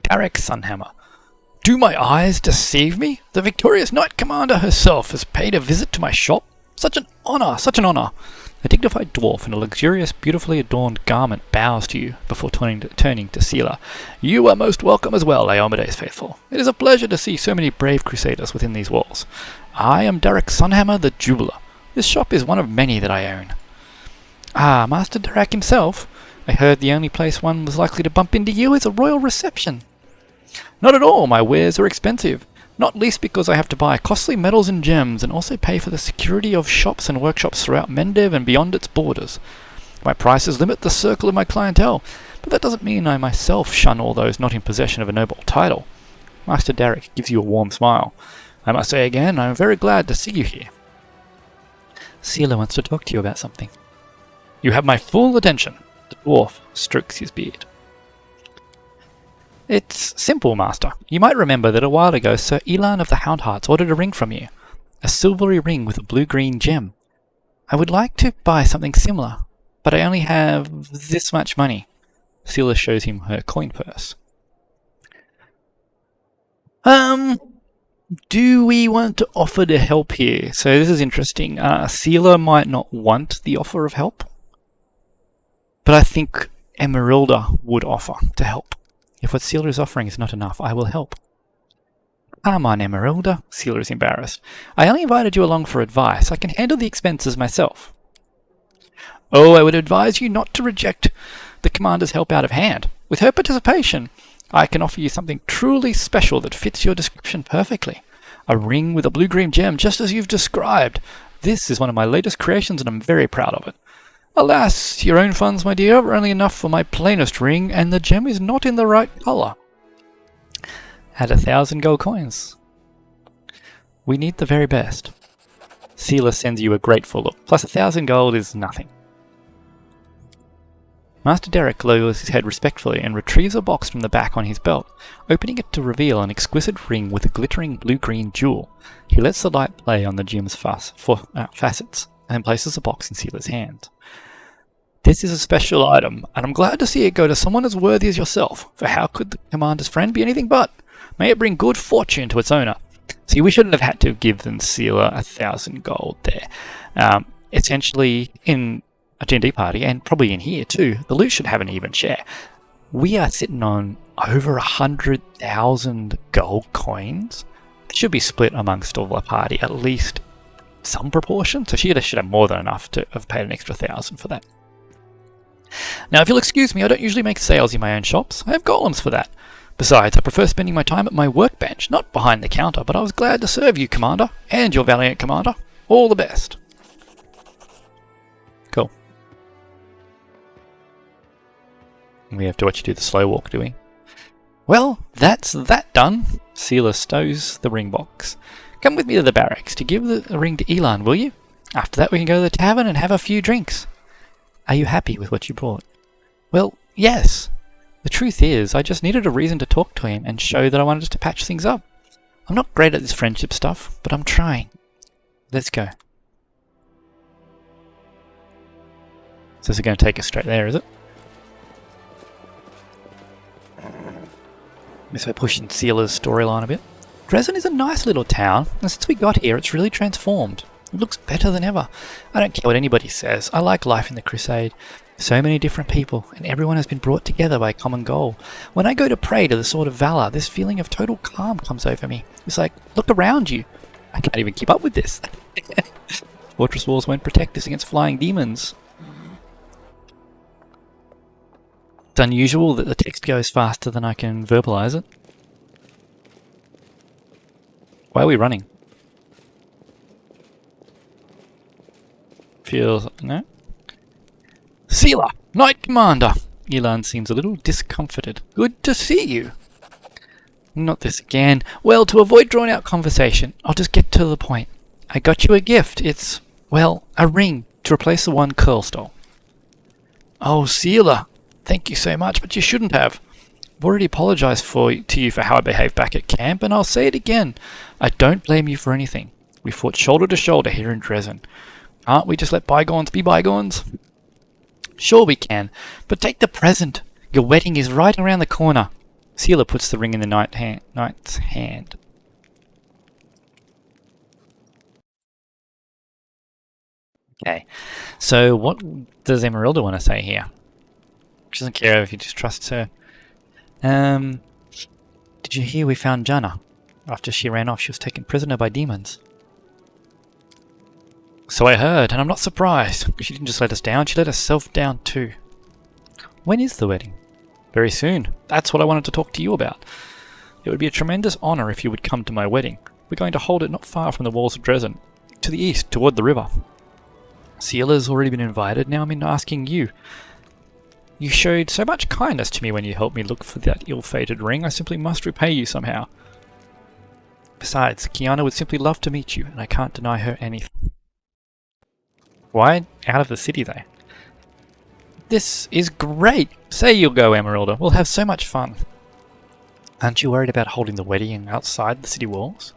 Derek Sunhammer. Do my eyes deceive me? The victorious Knight Commander herself has paid a visit to my shop? Such an honour, such an honour! A dignified dwarf in a luxurious, beautifully adorned garment bows to you before turning to Seelah. You are most welcome as well, Iomede's faithful. It is a pleasure to see so many brave crusaders within these walls. I am Derek Sunhammer, the Jeweller. This shop is one of many that I own. Ah, Master Derek himself. I heard the only place one was likely to bump into you is a royal reception. Not at all, my wares are expensive. Not least because I have to buy costly metals and gems and also pay for the security of shops and workshops throughout Mendev and beyond its borders. My prices limit the circle of my clientele, but that doesn't mean I myself shun all those not in possession of a noble title. Master Derek gives you a warm smile. I must say again, I am very glad to see you here. Seelah wants to talk to you about something. You have my full attention. The dwarf strokes his beard. It's simple, Master. You might remember that a while ago Sir Elan of the Houndhearts ordered a ring from you. A silvery ring with a blue-green gem. I would like to buy something similar, but I only have this much money. Seelah shows him her coin purse. Do we want to offer to help here? So this is interesting. Seelah might not want the offer of help, but I think Emeralda would offer to help. If what Seelah is offering is not enough, I will help. Come on, Emeralda. Seelah is embarrassed. I only invited you along for advice. I can handle the expenses myself. Oh, I would advise you not to reject the commander's help out of hand. With her participation, I can offer you something truly special that fits your description perfectly. A ring with a blue-green gem, just as you've described. This is one of my latest creations, and I'm very proud of it. Alas, your own funds, my dear, are only enough for my plainest ring, and the gem is not in the right colour. Add 1,000 gold coins. We need the very best. Seelah sends you a grateful look, plus 1,000 gold is nothing. Master Derek lowers his head respectfully and retrieves a box from the back on his belt, opening it to reveal an exquisite ring with a glittering blue-green jewel. He lets the light play on the gem's facets, and places the box in Seelah's hand. This is a special item, and I'm glad to see it go to someone as worthy as yourself, for how could the commander's friend be anything but? May it bring good fortune to its owner. See, we shouldn't have had to give them Seelah 1,000 gold there. Essentially, in a D&D party, and probably in here too, the loot should have an even share. We are sitting on over 100,000 gold coins. It should be split amongst all the party, at least some proportion. So she should have more than enough to have paid an extra 1,000 for that. Now, if you'll excuse me, I don't usually make sales in my own shops. I have golems for that. Besides, I prefer spending my time at my workbench, not behind the counter, but I was glad to serve you, Commander, and your valiant commander. All the best. Cool. We have to watch you do the slow walk, do we? Well, that's that done. Seelah stows the ring box. Come with me to the barracks to give the ring to Elan, will you? After that we can go to the tavern and have a few drinks. Are you happy with what you brought? Well, yes. The truth is, I just needed a reason to talk to him and show that I wanted us to patch things up. I'm not great at this friendship stuff, but I'm trying. Let's go. So this is going to take us straight there, is it? So we're pushing Seelah's storyline a bit. Dresden is a nice little town, and since we got here, it's really transformed. It looks better than ever. I don't care what anybody says. I like life in the Crusade. So many different people, and everyone has been brought together by a common goal. When I go to pray to the Sword of Valor, this feeling of total calm comes over me. It's like, look around you. I can't even keep up with this. Fortress walls won't protect us against flying demons. It's unusual that the text goes faster than I can verbalize it. Why are we running? Feels... no? Seelah, Knight Commander! Elan seems a little discomforted. Good to see you! Not this again. Well, to avoid drawn-out conversation, I'll just get to the point. I got you a gift. It's, well, a ring to replace the one Curl stole. Oh, Seelah, thank you so much, but you shouldn't have. I've already apologized to you for how I behaved back at camp, and I'll say it again. I don't blame you for anything. We fought shoulder to shoulder here in Dresden. Can't we just let bygones be bygones? Sure we can, but take the present. Your wedding is right around the corner. Seelah puts the ring in the knight's hand. Okay, so what does Emeralda want to say here? She doesn't care if he just trusts her. Did you hear we found Jana? After she ran off, she was taken prisoner by demons. So I heard, and I'm not surprised. She didn't just let us down, she let herself down too. When is the wedding? Very soon. That's what I wanted to talk to you about. It would be a tremendous honor if you would come to my wedding. We're going to hold it not far from the walls of Dresden, to the east, toward the river. Seelah's already been invited, now I'm in asking you. You showed so much kindness to me when you helped me look for that ill-fated ring, I simply must repay you somehow. Besides, Kiana would simply love to meet you, and I can't deny her anything. Why out of the city, though? This is great! Say you'll go, Emeralda. We'll have so much fun. Aren't you worried about holding the wedding outside the city walls?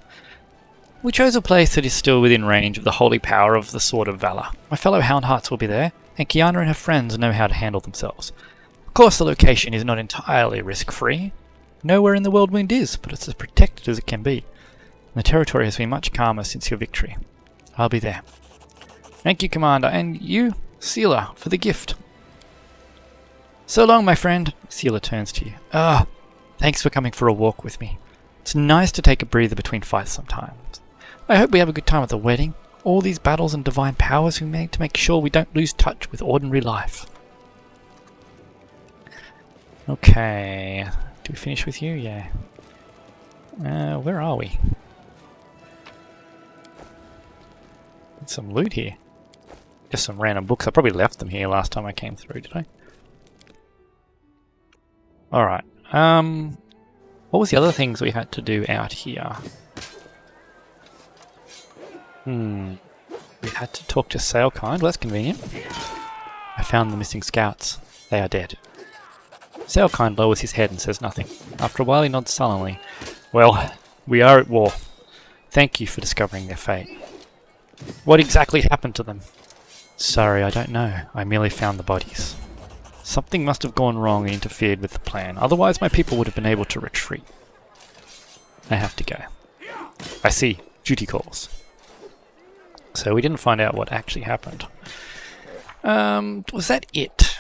We chose a place that is still within range of the holy power of the Sword of Valor. My fellow Houndhearts will be there, and Kiana and her friends know how to handle themselves. Of course, the location is not entirely risk-free. Nowhere in the Whirlwind is, but it's as protected as it can be. The territory has been much calmer since your victory. I'll be there. Thank you, Commander, and you, Seelah, for the gift. So long, my friend. Seelah turns to you. Thanks for coming for a walk with me. It's nice to take a breather between fights sometimes. I hope we have a good time at the wedding. All these battles and divine powers we made to make sure we don't lose touch with ordinary life. Okay. Do we finish with you? Yeah. Where are we? Some loot here. Just some random books. I probably left them here last time I came through, did I? Alright. What was the other things we had to do out here? We had to talk to Sailkind. Well, that's convenient. I found the missing scouts. They are dead. Sailkind lowers his head and says nothing. After a while he nods sullenly. Well, we are at war. Thank you for discovering their fate. What exactly happened to them? Sorry, I don't know. I merely found the bodies. Something must have gone wrong and interfered with the plan. Otherwise my people would have been able to retreat. I have to go. I see. Duty calls. So we didn't find out what actually happened. Was that it?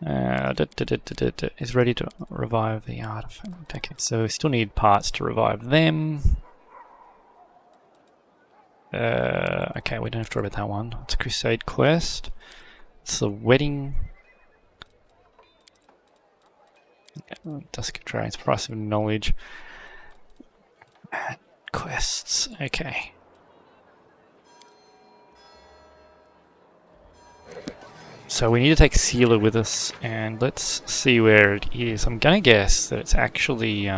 Is ready to revive the artifact. Okay, so we still need parts to revive them. Okay, we don't have to worry about that one. It's a Crusade quest. It's the wedding. Okay, Dusk Drains, price of knowledge. Quests. Okay. So we need to take Seelah with us, and let's see where it is. I'm gonna guess that it's actually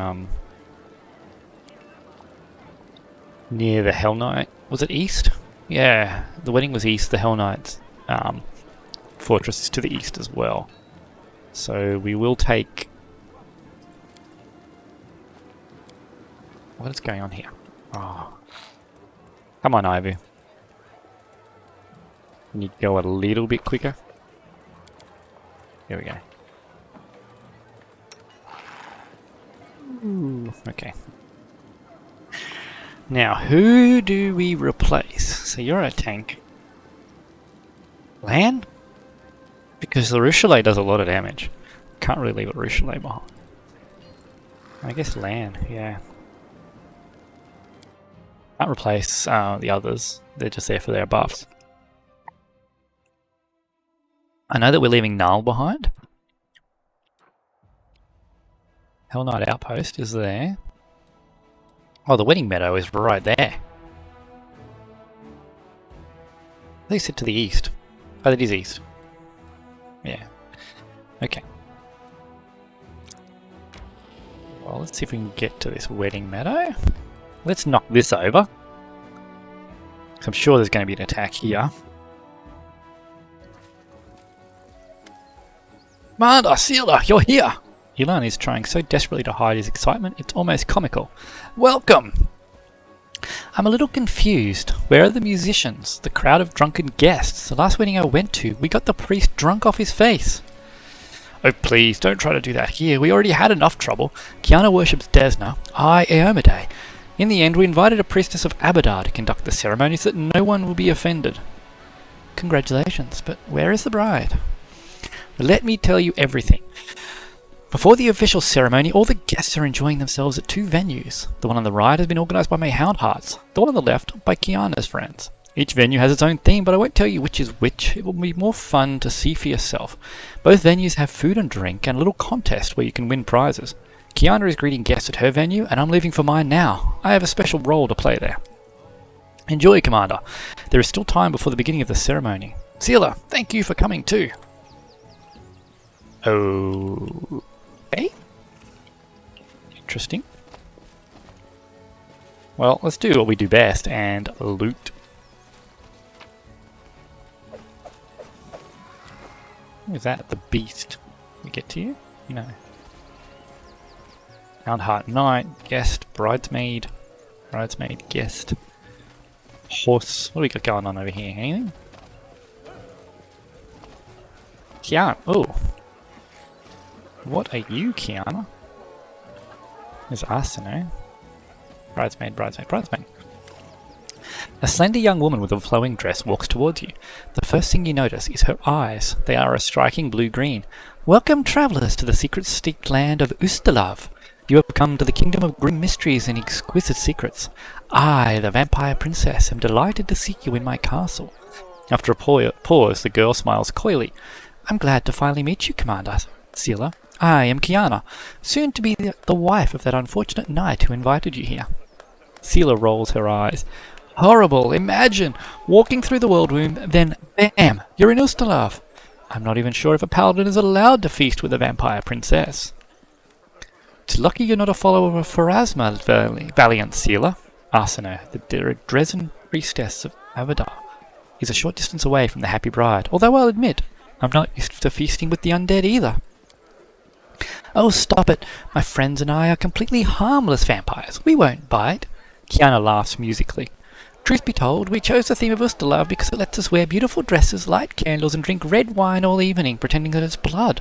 near the Hell Knight. Was it east? Yeah, the wedding was east. The Hell Knight's fortress is to the east as well. So we will take. What is going on here? Oh, come on, Ivy. Can you go a little bit quicker? Here we go. Ooh, okay. Now, who do we replace? So you're a tank. Lan? Because the Richelieu does a lot of damage. Can't really leave a Richelieu behind. I guess Lan, yeah. Can't replace the others. They're just there for their buffs. I know that we're leaving Null behind. Hell Knight Outpost is there. Oh, the Wedding Meadow is right there. They sit to the east. Oh, that is east. Yeah. Okay. Well, let's see if we can get to this Wedding Meadow. Let's knock this over. 'Cause I'm sure there's going to be an attack here. Commander, Seelah, you're here! Ilan is trying so desperately to hide his excitement, it's almost comical. Welcome! I'm a little confused. Where are the musicians? The crowd of drunken guests? The last wedding I went to, we got the priest drunk off his face. Oh please, don't try to do that here. We already had enough trouble. Kiana worships Desna, I Eomade. In the end, we invited a priestess of Abadar to conduct the ceremony so that no one will be offended. Congratulations, but where is the bride? Let me tell you everything. Before the official ceremony, all the guests are enjoying themselves at two venues. The one on the right has been organised by my Houndhearts, the one on the left by Kiana's friends. Each venue has its own theme, but I won't tell you which is which. It will be more fun to see for yourself. Both venues have food and drink and a little contest where you can win prizes. Kiana is greeting guests at her venue, and I'm leaving for mine now. I have a special role to play there. Enjoy, Commander. There is still time before the beginning of the ceremony. Seelah, thank you for coming too. Okay. Interesting. Well, let's do what we do best and loot. Is that the beast? We get to you? No. Houndheart Knight, guest, bridesmaid, guest, horse. What do we got going on over here? Anything? Kiana. Oh. What are you, Kiana? There's Arsene. Bridesmaid. A slender young woman with a flowing dress walks towards you. The first thing you notice is her eyes. They are a striking blue-green. Welcome, travellers, to the secret-steeped land of Ustalav. You have come to the kingdom of grim mysteries and exquisite secrets. I, the vampire princess, am delighted to seek you in my castle. After a pause, the girl smiles coyly. I'm glad to finally meet you, Commander Seelah. I am Kiana, soon to be the wife of that unfortunate knight who invited you here. Seelah rolls her eyes. Horrible! Imagine! Walking through the world womb, then bam! You're in Ustalav! I'm not even sure if a paladin is allowed to feast with a vampire princess. It's lucky you're not a follower of Pharasma, valiant Seelah. Arsene, the Dresden priestess of Avadar, is a short distance away from the happy bride, although I'll admit, I'm not used to feasting with the undead either. Oh, stop it. My friends and I are completely harmless vampires. We won't bite. Kiana laughs musically. Truth be told, we chose the theme of Ustalav because it lets us wear beautiful dresses, light candles, and drink red wine all evening, pretending that it's blood.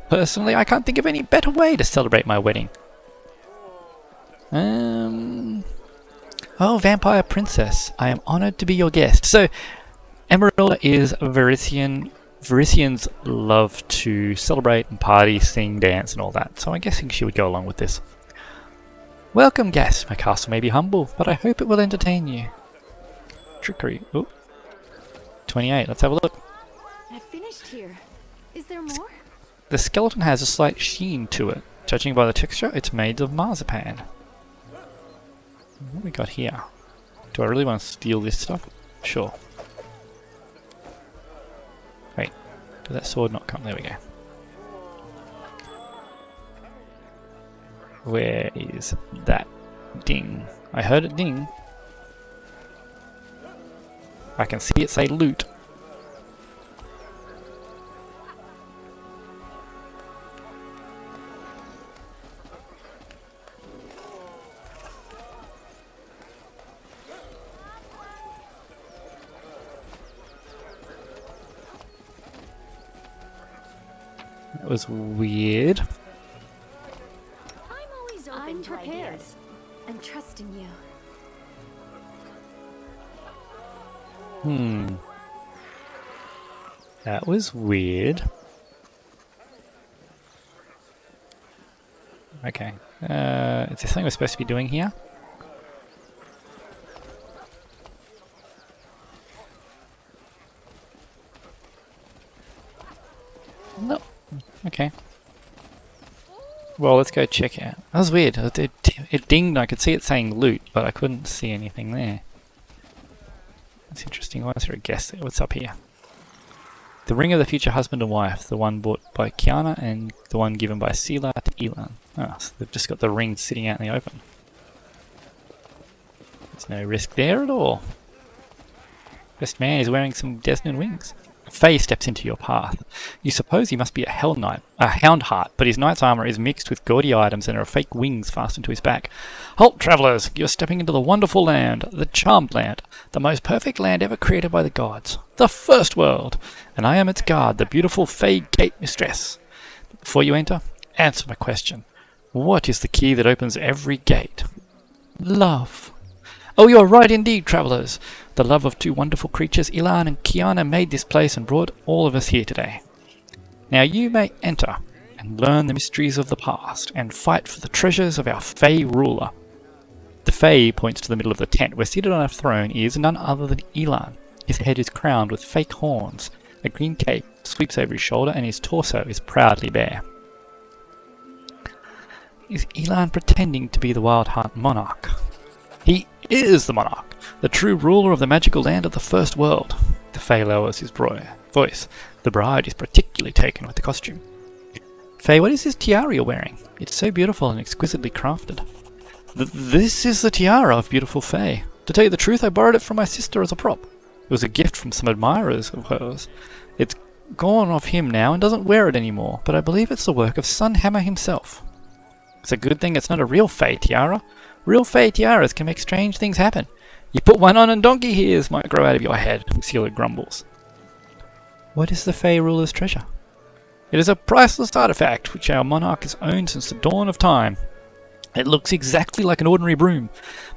Personally, I can't think of any better way to celebrate my wedding. Oh, Vampire Princess, I am honoured to be your guest. So, Emeralda is Varisian. Varisians love to celebrate and party, sing, dance, and all that, so I'm guessing she would go along with this. Welcome, guests. My castle may be humble, but I hope it will entertain you. Trickery. Ooh. 28. Let's have a look. I finished here. Is there more? The skeleton has a slight sheen to it. Judging by the texture, it's made of marzipan. What have we got here? Do I really want to steal this stuff? Sure. Wait. Did that sword not come? There we go. Where is that ding? I heard it ding. I can see it say loot. That was weird. I'm prepared and trusting you. That was weird. Okay. Is there something we're supposed to be doing here? No. Okay. Well, let's go check it out. That was weird. It dinged. I could see it saying loot, but I couldn't see anything there. That's interesting. Why is there a guest there? What's up here? The ring of the future husband and wife. The one bought by Kiana and the one given by Seelah to Elan. Oh, so they've just got the ring sitting out in the open. There's no risk there at all. Best man is wearing some Desmond wings. Faye steps into your path. You suppose he must be a hound heart, but his knight's armour is mixed with gaudy items and there are fake wings fastened to his back. Halt, travellers! You're stepping into the wonderful land, the charmed land, the most perfect land ever created by the gods, the first world, and I am its guard, the beautiful Faye Gate Mistress. Before you enter, answer my question. What is the key that opens every gate? Love. Oh, you're right indeed, travellers. The love of two wonderful creatures, Ilan and Kiana, made this place and brought all of us here today. Now you may enter and learn the mysteries of the past and fight for the treasures of our Fae ruler. The Fae points to the middle of the tent, where seated on a throne is none other than Ilan. His head is crowned with fake horns. A green cape sweeps over his shoulder and his torso is proudly bare. Is Ilan pretending to be the Wild Hunt monarch? He is the monarch, the true ruler of the magical land of the first world. The Fae lowers his voice. The bride is particularly taken with the costume. Fae, what is this tiara you're wearing? It's so beautiful and exquisitely crafted. This is the tiara of beautiful Fae. To tell you the truth, I borrowed it from my sister as a prop. It was a gift from some admirers of hers. It's gone off him now and doesn't wear it anymore, but I believe it's the work of Sunhammer himself. It's a good thing it's not a real Fae tiara. Real Fae tiaras can make strange things happen. You put one on and donkey ears might grow out of your head, Seelah grumbles. What is the Fae ruler's treasure? It is a priceless artifact which our monarch has owned since the dawn of time. It looks exactly like an ordinary broom,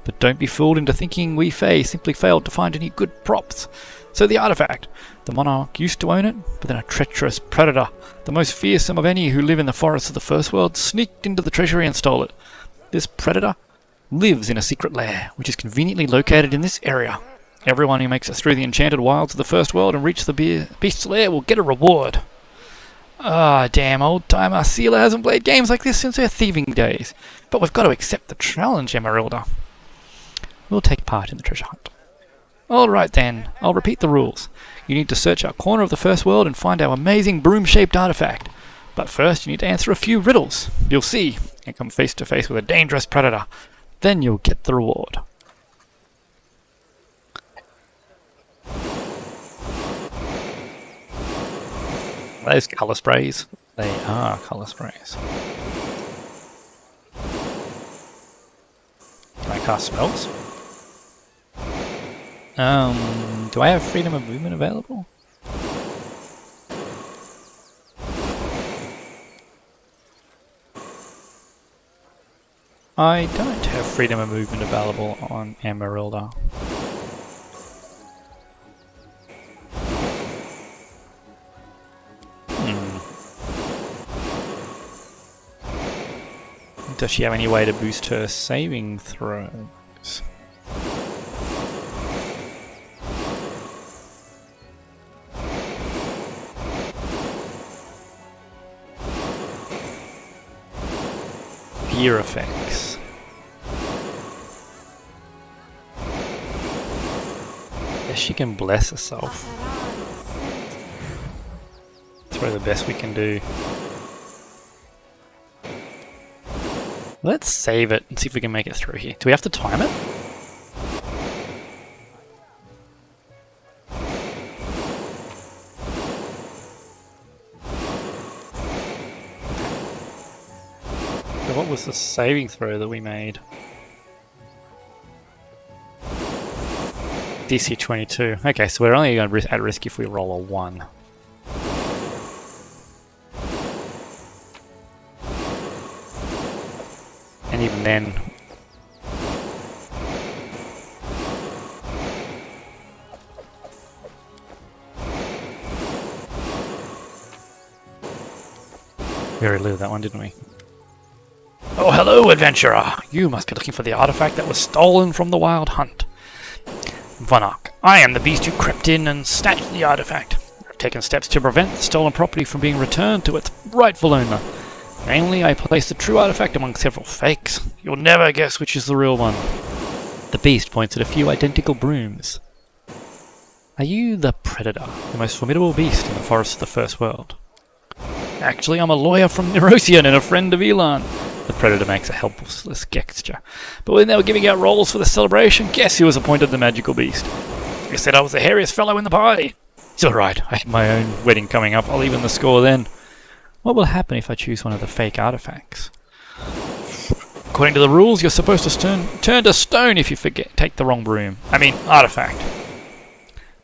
but don't be fooled into thinking we Fae simply failed to find any good props. So the artifact. The monarch used to own it, but then a treacherous predator, the most fearsome of any who live in the forests of the first world, sneaked into the treasury and stole it. This predator lives in a secret lair, which is conveniently located in this area. Everyone who makes it through the enchanted wilds of the first world and reach the beast's lair will get a reward. Ah, damn old timer, Seelah hasn't played games like this since her thieving days. But we've got to accept the challenge, Emeralda. We'll take part in the treasure hunt. Alright then, I'll repeat the rules. You need to search our corner of the first world and find our amazing broom-shaped artifact. But first you need to answer a few riddles. You'll see, and come face to face with a dangerous predator. Then you'll get the reward. Are those colour sprays? They are colour sprays. Can I cast spells? Do I have freedom of movement available? I don't have freedom of movement available on Emeralda. Does she have any way to boost her saving throws? Gear effects. Yes, she can bless herself. That's probably the best we can do. Let's save it and see if we can make it through here. Do we have to time it? So what was the saving throw that we made? DC 22. Okay, so we're only at risk if we roll a 1. And even then... We already lived that one, didn't we? Oh, hello, adventurer! You must be looking for the artifact that was stolen from the Wild Hunt. WotR, I am the beast who crept in and snatched the artifact. I've taken steps to prevent the stolen property from being returned to its rightful owner. Mainly, I placed the true artifact among several fakes. You'll never guess which is the real one. The beast points at a few identical brooms. Are you the Predator, the most formidable beast in the forests of the First World? Actually, I'm a lawyer from Nerosian and a friend of Elan. The Predator makes a helpless gesture. But when they were giving out roles for the celebration, guess who was appointed the magical beast? They said I was the hairiest fellow in the party. It's alright, I have my own wedding coming up, I'll even the score then. What will happen if I choose one of the fake artifacts? According to the rules, you're supposed to turn to stone if you take the wrong broom. I mean, artifact.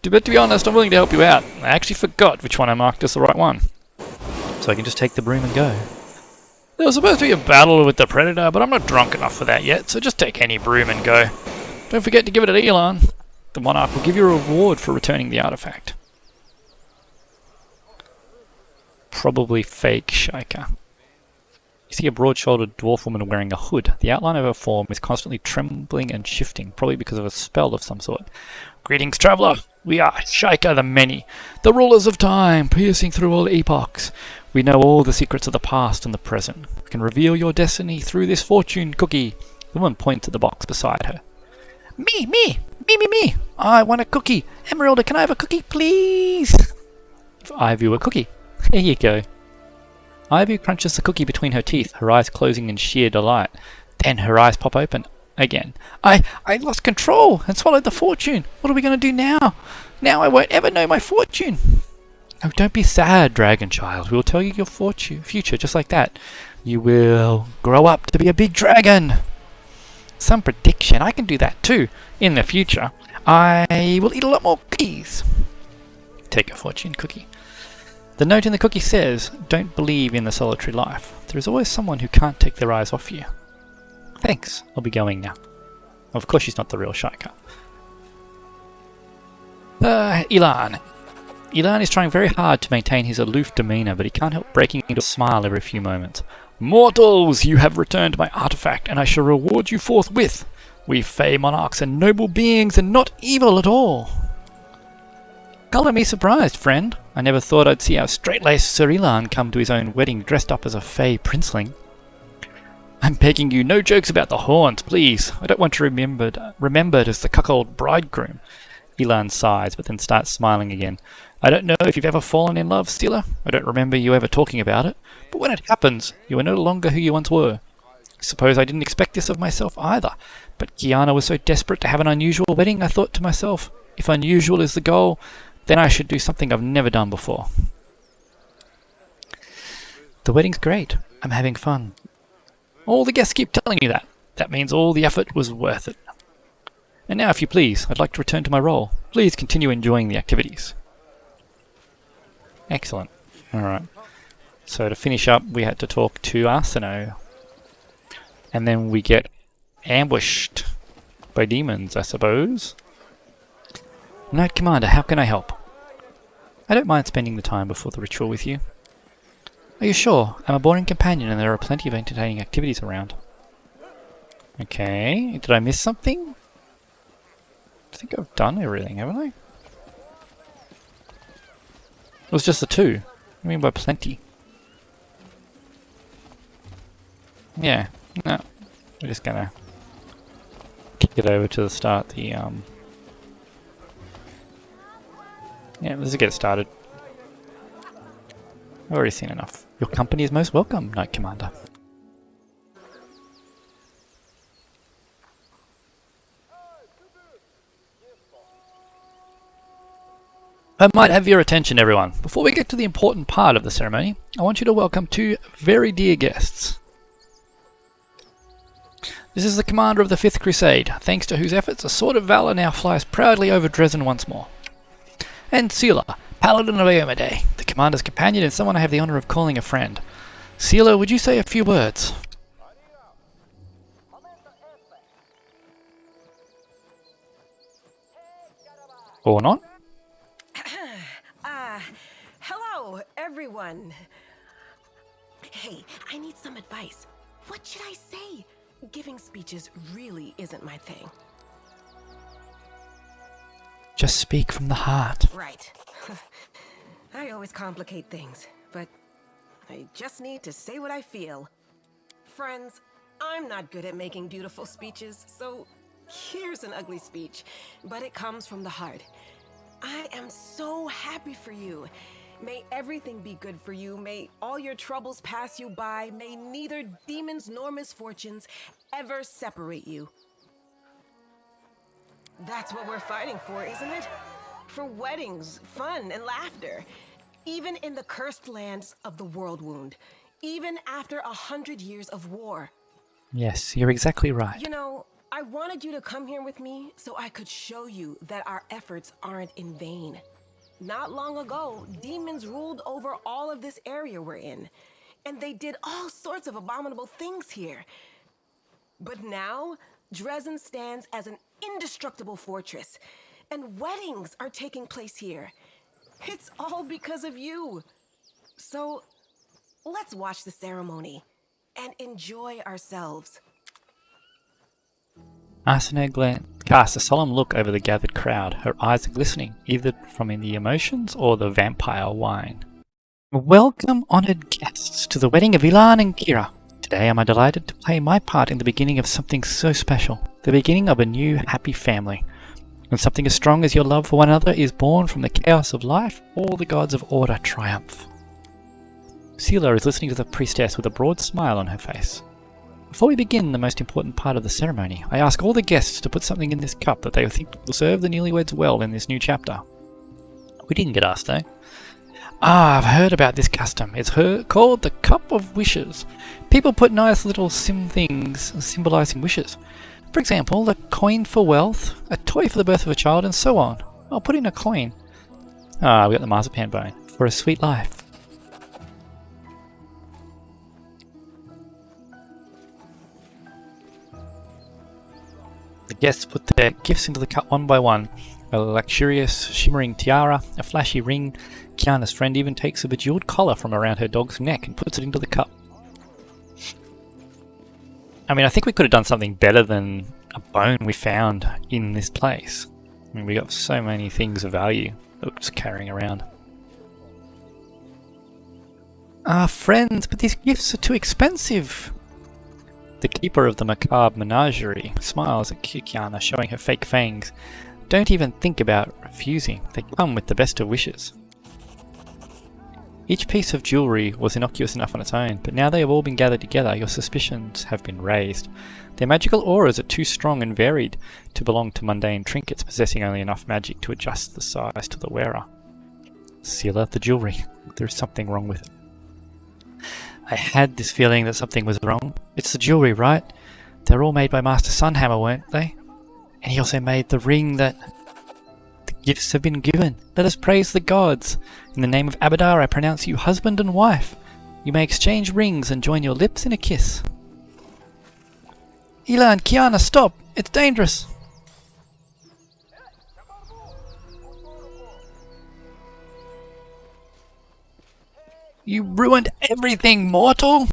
But to be honest, I'm willing to help you out. I actually forgot which one I marked as the right one. So I can just take the broom and go. There was supposed to be a battle with the Predator, but I'm not drunk enough for that yet, so just take any broom and go. Don't forget to give it to Elan. The Monarch will give you a reward for returning the artifact. Probably fake Shaika. You see a broad-shouldered dwarf woman wearing a hood. The outline of her form is constantly trembling and shifting, probably because of a spell of some sort. Greetings, traveller! We are Shaika the Many, the rulers of time, piercing through all epochs. We know all the secrets of the past and the present. We can reveal your destiny through this fortune cookie. The woman points at the box beside her. Me! I want a cookie! Emeralda, can I have a cookie, please? I have you a cookie. Here you go. Ivy crunches the cookie between her teeth, her eyes closing in sheer delight. Then her eyes pop open again. I lost control and swallowed the fortune. What are we going to do now? Now I won't ever know my fortune. Oh, don't be sad, dragon child. We will tell you your future just like that. You will grow up to be a big dragon. Some prediction. I can do that too. In the future, I will eat a lot more cookies. Take a fortune cookie. The note in the cookie says, don't believe in the solitary life. There is always someone who can't take their eyes off you. Thanks, I'll be going now. Of course she's not the real Shaika. Elan. Elan is trying very hard to maintain his aloof demeanour, but he can't help breaking into a smile every few moments. Mortals, you have returned my artifact, and I shall reward you forthwith. We Fey monarchs are noble beings and not evil at all. Colour me surprised, friend. I never thought I'd see our straight-laced Sir Elan come to his own wedding dressed up as a Fey princeling. I'm begging you, no jokes about the horns, please. I don't want to remembered as the cuckold bridegroom. Elan sighs, but then starts smiling again. I don't know if you've ever fallen in love, Seelah. I don't remember you ever talking about it. But when it happens, you are no longer who you once were. I suppose I didn't expect this of myself either. But Kiana was so desperate to have an unusual wedding, I thought to myself, if unusual is the goal, then I should do something I've never done before. The wedding's great. I'm having fun. All the guests keep telling you that. That means all the effort was worth it. And And now, if you please, I'd like to return to my role. Please continue enjoying the activities. Excellent. Alright. So to finish up, we had to talk to Arsino. And then we get ambushed by demons, I suppose. Knight Commander, how can I help? I don't mind spending the time before the ritual with you. Are you sure? I'm a boring companion and there are plenty of entertaining activities around. Okay, did I miss something? I think I've done everything, haven't I? It was just the two. What do you mean by plenty? Yeah, no. We're just gonna kick it over to the start, yeah, let's get started. I've already seen enough. Your company is most welcome, Knight Commander. I might have your attention, everyone. Before we get to the important part of the ceremony, I want you to welcome two very dear guests. This is the commander of the 5th Crusade, thanks to whose efforts a sword of valor now flies proudly over Dresden once more. And Seelah, paladin of Eomade, the commander's companion and someone I have the honour of calling a friend. Seelah, would you say a few words? Or not? Hello, everyone. Hey, I need some advice. What should I say? Giving speeches really isn't my thing. Just speak from the heart. Right. I always complicate things, but I just need to say what I feel. Friends, I'm not good at making beautiful speeches, so here's an ugly speech, but it comes from the heart. I am so happy for you. May everything be good for you. May all your troubles pass you by. May neither demons nor misfortunes ever separate you. That's what we're fighting for, isn't it? For weddings, fun, and laughter. Even in the cursed lands of the World Wound. Even after 100 years of war. Yes, you're exactly right. You know, I wanted you to come here with me so I could show you that our efforts aren't in vain. Not long ago, demons ruled over all of this area we're in. And they did all sorts of abominable things here. But now, Dresden stands as an indestructible fortress. And weddings are taking place here. It's all because of you. So, let's watch the ceremony and enjoy ourselves. Arsene casts a solemn look over the gathered crowd. Her eyes are glistening, either from the emotions or the vampire wine. Welcome, honoured guests, to the wedding of Ilan and Kira. Today am I delighted to play my part in the beginning of something so special. The beginning of a new, happy family. When something as strong as your love for one another is born from the chaos of life, all the gods of order triumph. Seelah is listening to the priestess with a broad smile on her face. Before we begin the most important part of the ceremony, I ask all the guests to put something in this cup that they think will serve the newlyweds well in this new chapter. We didn't get asked though. I've heard about this custom. It's called the Cup of Wishes. People put nice little things symbolising wishes. For example, a coin for wealth, a toy for the birth of a child, and so on. I'll put in a coin. We got the marzipan bone. For a sweet life. The guests put their gifts into the cup one by one. A luxurious, shimmering tiara, a flashy ring. Kiana's friend even takes a bejeweled collar from around her dog's neck and puts it into the cup. I mean, I think we could have done something better than a bone we found in this place. I mean, we got so many things of value that we're just carrying around. Friends, but these gifts are too expensive. The keeper of the macabre menagerie smiles at Kiana, showing her fake fangs. Don't even think about refusing. They come with the best of wishes. Each piece of jewellery was innocuous enough on its own, but now they have all been gathered together, your suspicions have been raised. Their magical auras are too strong and varied to belong to mundane trinkets possessing only enough magic to adjust the size to the wearer. Seelah, the jewellery. There is something wrong with it. I had this feeling that something was wrong. It's the jewellery, right? They're all made by Master Sunhammer, weren't they? And he also made the ring that the gifts have been given. Let us praise the gods. In the name of Abadar, I pronounce you husband and wife. You may exchange rings and join your lips in a kiss. Ela and Kiana, stop! It's dangerous! You ruined everything, mortal!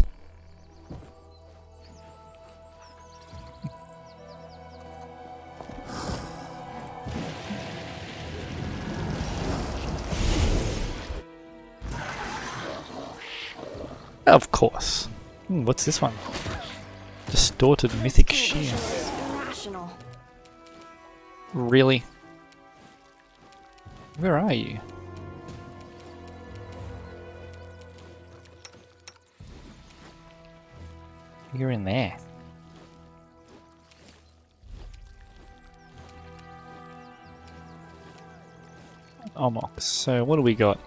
Of course. What's this one? Distorted mythic shear. Irrational. Really? Where are you? You're in there. Omox. So what do we got?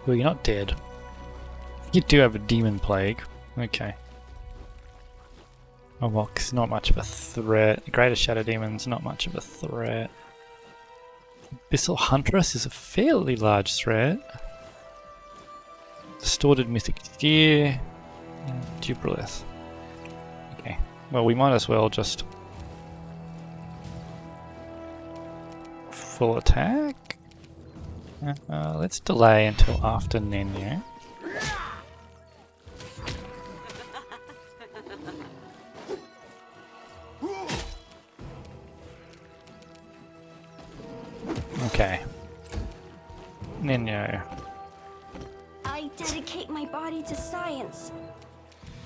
Well, you're not dead. You do have a demon plague. Okay. Omox, not much of a threat. Greater Shadow Demon's not much of a threat. Abyssal Huntress is a fairly large threat. Distorted Mythic Gear. Dubrolith. Okay. Well, we might as well just full attack. Let's delay until after Nenyo. Okay. Nenyo. I dedicate my body to science.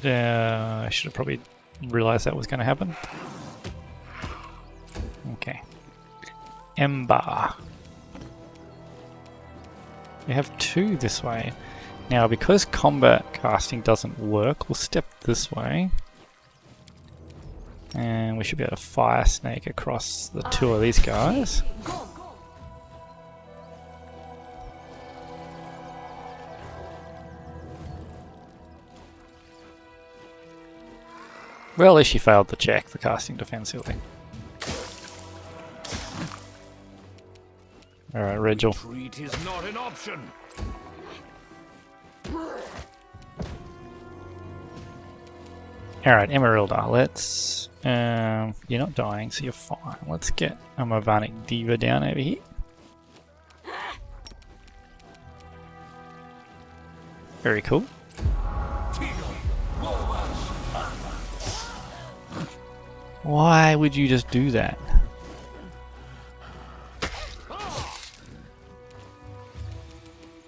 I should have probably realized that was going to happen. Okay. Ember. We have two this way. Now, because combat casting doesn't work, we'll step this way. And we should be able to fire snake across the two of these guys. Well, at least she failed the check for casting defensively. Alright, Regil. Retreat is not an option. Alright, Emeralda, let's... you're not dying, so you're fine. Let's get a Mavanic Diva down over here. Very cool. Why would you just do that?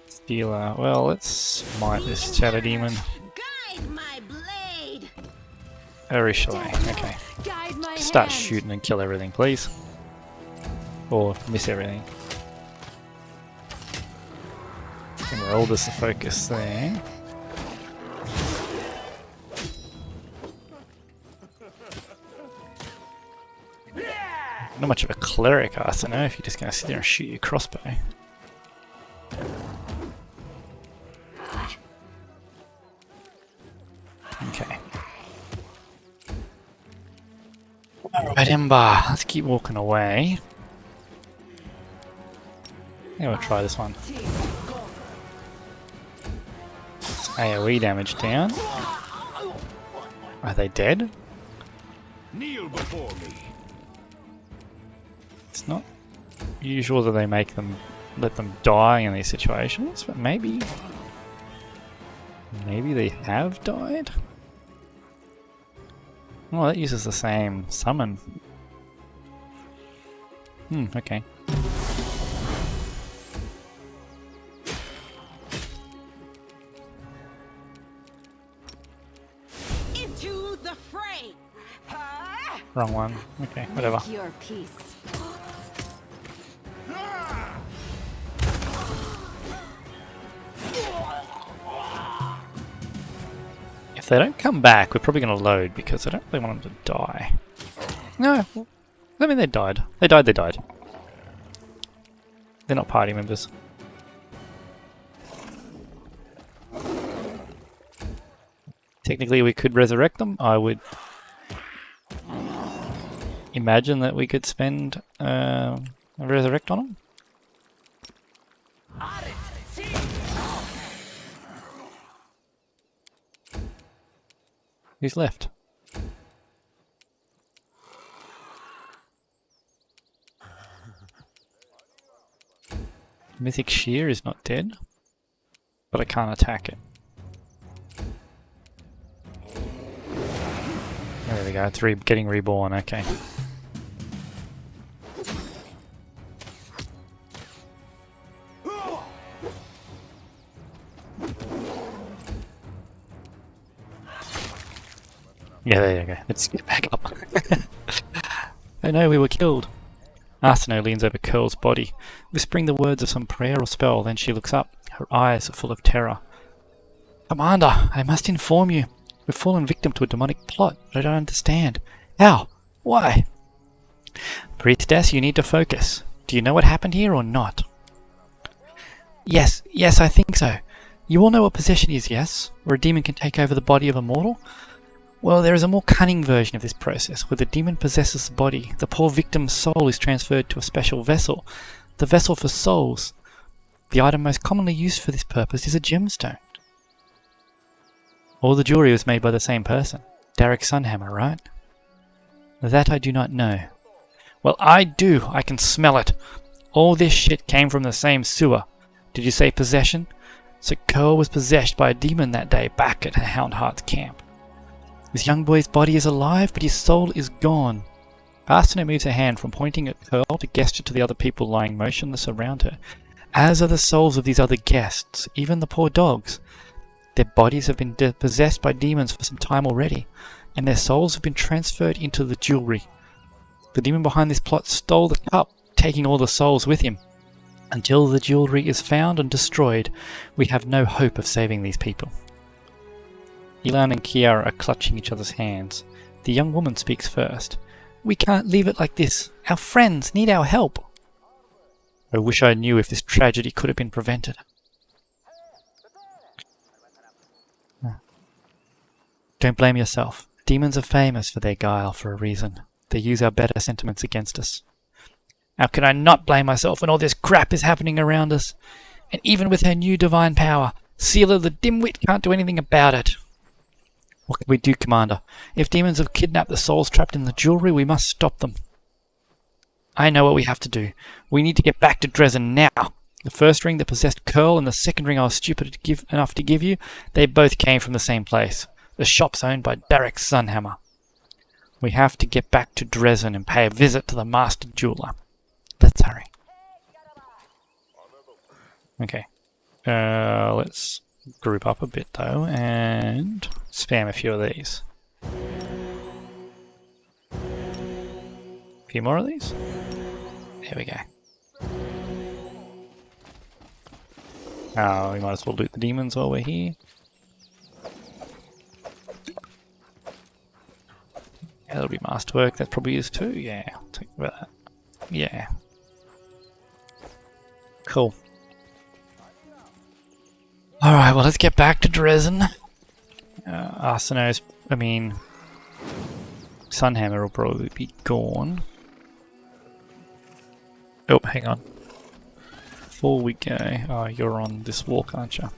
Seelah. Well, let's smite this Shadow Demon. Guide my blade. Orishale. Okay. Guide my Start hand. shooting and kill everything, please. Or miss everything. Emeralda's the focus there. Not much of a cleric, I don't know if you're just going to sit there and shoot your crossbow. Okay. Alright, Ember, let's keep walking away. Yeah, we'll try this one. AoE damage down. Are they dead? Kneel before me. It's not usual that they let them die in these situations, but maybe they have died? Oh, that uses the same summon. Okay. Into the fray. Wrong one. Okay, whatever. Your peace. If they don't come back, we're probably going to load because I don't really want them to die. No, I mean they died. They died. They're not party members. Technically we could resurrect them. I would imagine that we could spend a resurrect on him? Who's left? Mythic Shear is not dead, but I can't attack it. There we go, it's getting reborn, okay. Yeah, there you go. Let's get back up. Oh no, we were killed. Arsino leans over Curl's body, whispering the words of some prayer or spell, then she looks up. Her eyes are full of terror. Commander, I must inform you. We've fallen victim to a demonic plot, but I don't understand. How? Why? Priestess, you need to focus. Do you know what happened here or not? Yes, I think so. You all know what possession is, yes? Where a demon can take over the body of a mortal? Well, there is a more cunning version of this process, where the demon possesses the body. The poor victim's soul is transferred to a special vessel, the vessel for souls. The item most commonly used for this purpose is a gemstone. All the jewelry was made by the same person, Derek Sunhammer, right? That I do not know. Well, I do. I can smell it. All this shit came from the same sewer. Did you say possession? So Curl was possessed by a demon that day back at Houndheart's camp. This young boy's body is alive, but his soul is gone. Arsino moves her hand from pointing at Curl to gesture to the other people lying motionless around her, as are the souls of these other guests, even the poor dogs. Their bodies have been possessed by demons for some time already, and their souls have been transferred into the jewelry. The demon behind this plot stole the cup, taking all the souls with him. Until the jewelry is found and destroyed, we have no hope of saving these people. Ilan and Kiara are clutching each other's hands. The young woman speaks first. We can't leave it like this. Our friends need our help. I wish I knew if this tragedy could have been prevented. Don't blame yourself. Demons are famous for their guile for a reason. They use our better sentiments against us. How can I not blame myself when all this crap is happening around us? And even with her new divine power, Seelah the dimwit can't do anything about it. What can we do, Commander? If demons have kidnapped the souls trapped in the jewelry, we must stop them. I know what we have to do. We need to get back to Dresden now. The first ring that possessed Curl and the second ring I was stupid enough to give you, they both came from the same place. The shop's owned by Derek Sunhammer. We have to get back to Dresden and pay a visit to the master jeweler. Let's hurry. Okay. Let's group up a bit though and spam a few of these. A few more of these. There we go. We might as well loot the demons while we're here. Yeah, that'll be masterwork. That probably is too. Yeah, I'll take about that. Yeah. Cool. Alright, well let's get back to Dresden. Arsino's, Sunhammer will probably be gone. Oh, hang on. Before we go, oh, you're on this walk, aren't you?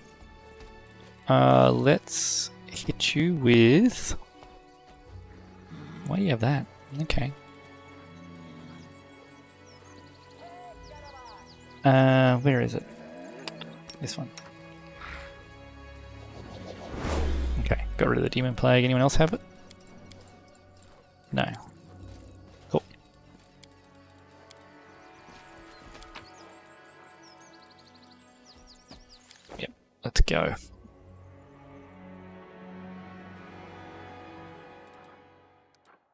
Let's hit you with... Why do you have that? Okay. Where is it? This one. Okay, got rid of the demon plague. Anyone else have it? No. Cool. Yep, let's go.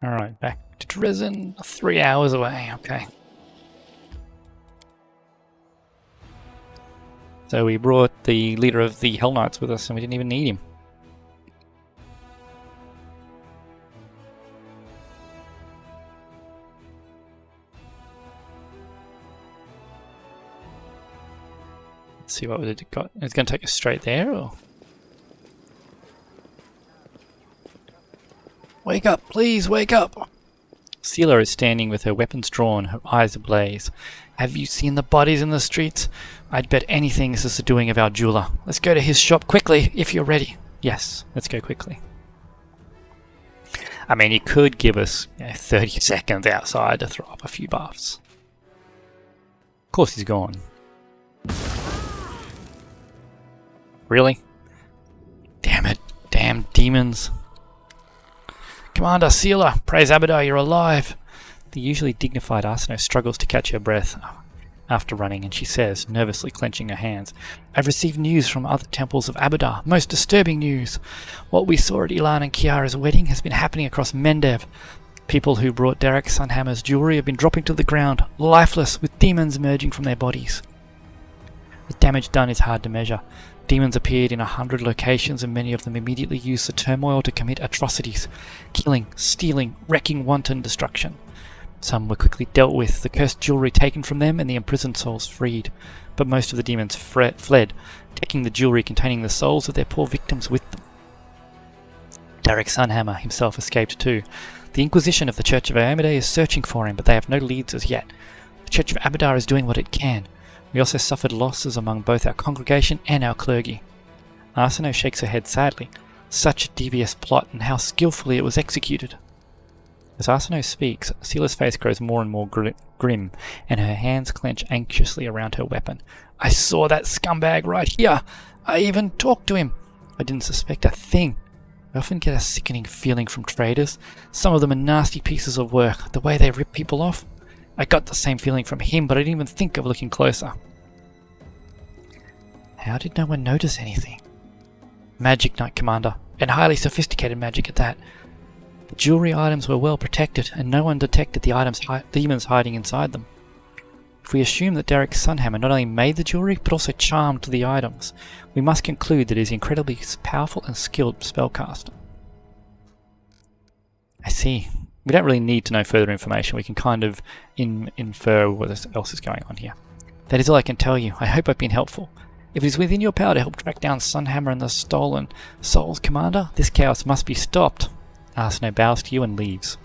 Alright, back to Dresden. 3 hours away, okay. So we brought the leader of the Hell Knights with us and we didn't even need him. Let's see what it got. It's going to take us straight there, or? Wake up, please, wake up! Seelah is standing with her weapons drawn, her eyes ablaze. Have you seen the bodies in the streets? I'd bet anything this is the doing of our jeweler. Let's go to his shop quickly, if you're ready. Yes, let's go quickly. I mean, he could give us 30 seconds outside to throw up a few buffs. Of course he's gone. Really? Damn it. Damn demons. Commander Seelah, praise Abadar, you're alive. The usually dignified Arsino struggles to catch her breath after running, and she says, nervously clenching her hands, I've received news from other temples of Abadar, most disturbing news. What we saw at Ilan and Kiara's wedding has been happening across Mendev. People who brought Derek Sunhammer's jewelry have been dropping to the ground, lifeless, with demons emerging from their bodies. The damage done is hard to measure. Demons appeared in 100 locations, and many of them immediately used the turmoil to commit atrocities, killing, stealing, wrecking wanton destruction. Some were quickly dealt with, the cursed jewelry taken from them, and the imprisoned souls freed. But most of the demons fled, taking the jewelry containing the souls of their poor victims with them. Derek Sunhammer himself escaped too. The Inquisition of the Church of Iomedae is searching for him, but they have no leads as yet. The Church of Abadar is doing what it can. We also suffered losses among both our congregation and our clergy. Arsino shakes her head sadly. Such a devious plot, and how skillfully it was executed. As Arsino speaks, Seelah's face grows more and more grim, and her hands clench anxiously around her weapon. I saw that scumbag right here! I even talked to him! I didn't suspect a thing. I often get a sickening feeling from traders. Some of them are nasty pieces of work, the way they rip people off. I got the same feeling from him, but I didn't even think of looking closer. How did no one notice anything? Magic, Knight Commander, and highly sophisticated magic at that. The jewelry items were well protected, and no one detected the demons hiding inside them. If we assume that Derek Sunhammer not only made the jewelry, but also charmed the items, we must conclude that he is an incredibly powerful and skilled spellcaster. I see. We don't really need to know further information. We can kind of infer what else is going on here. That is all I can tell you. I hope I've been helpful. If it is within your power to help track down Sunhammer and the stolen souls, Commander, this chaos must be stopped. Arsino bows to you and leaves.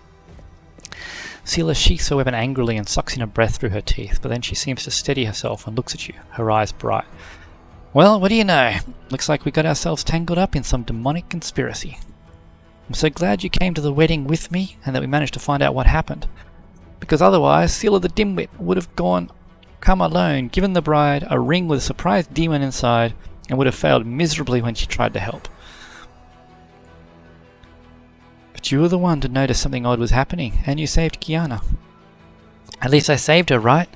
Seelah sheaths her weapon angrily and sucks in a breath through her teeth, but then she seems to steady herself and looks at you, her eyes bright. Well, what do you know? Looks like we got ourselves tangled up in some demonic conspiracy. I'm so glad you came to the wedding with me and that we managed to find out what happened. Because otherwise, Seelah the Dimwit would have come alone, given the bride a ring with a surprise demon inside, and would have failed miserably when she tried to help. But you were the one to notice something odd was happening, and you saved Kiana. At least I saved her, right?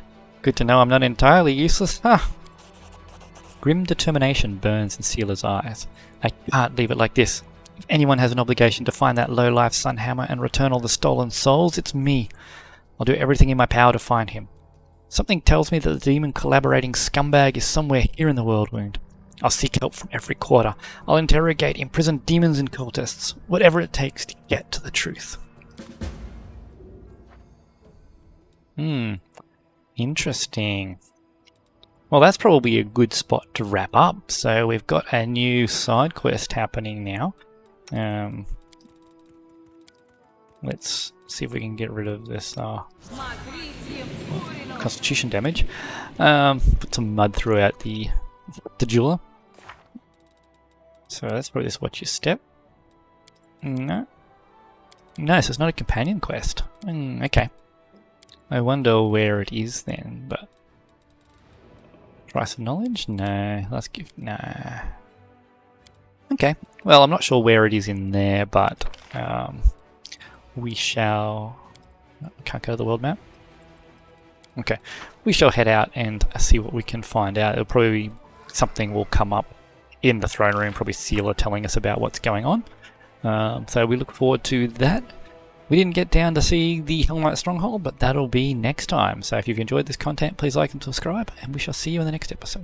Good to know I'm not entirely useless, huh? Grim determination burns in Seelah's eyes. I can't leave it like this. If anyone has an obligation to find that low-life Sunhammer and return all the stolen souls, it's me. I'll do everything in my power to find him. Something tells me that the demon-collaborating scumbag is somewhere here in the World Wound. I'll seek help from every quarter. I'll interrogate imprisoned demons and cultists, whatever it takes to get to the truth. Interesting. Well, that's probably a good spot to wrap up. So we've got a new side quest happening now. Let's see if we can get rid of this constitution damage. Put some mud throughout the jeweler. So that's probably just watch your step. No, so it's not a companion quest. Okay. I wonder where it is then, but price of knowledge? No. Let's give no. Okay. Well, I'm not sure where it is in there, but we shall. Can't go to the world map. Okay. We shall head out and see what we can find out. It'll probably be something will come up in the throne room. Probably Seelah telling us about what's going on. So we look forward to that. We didn't get down to see the Hellknight Stronghold, but that'll be next time. So if you've enjoyed this content, please like and subscribe, and we shall see you in the next episode.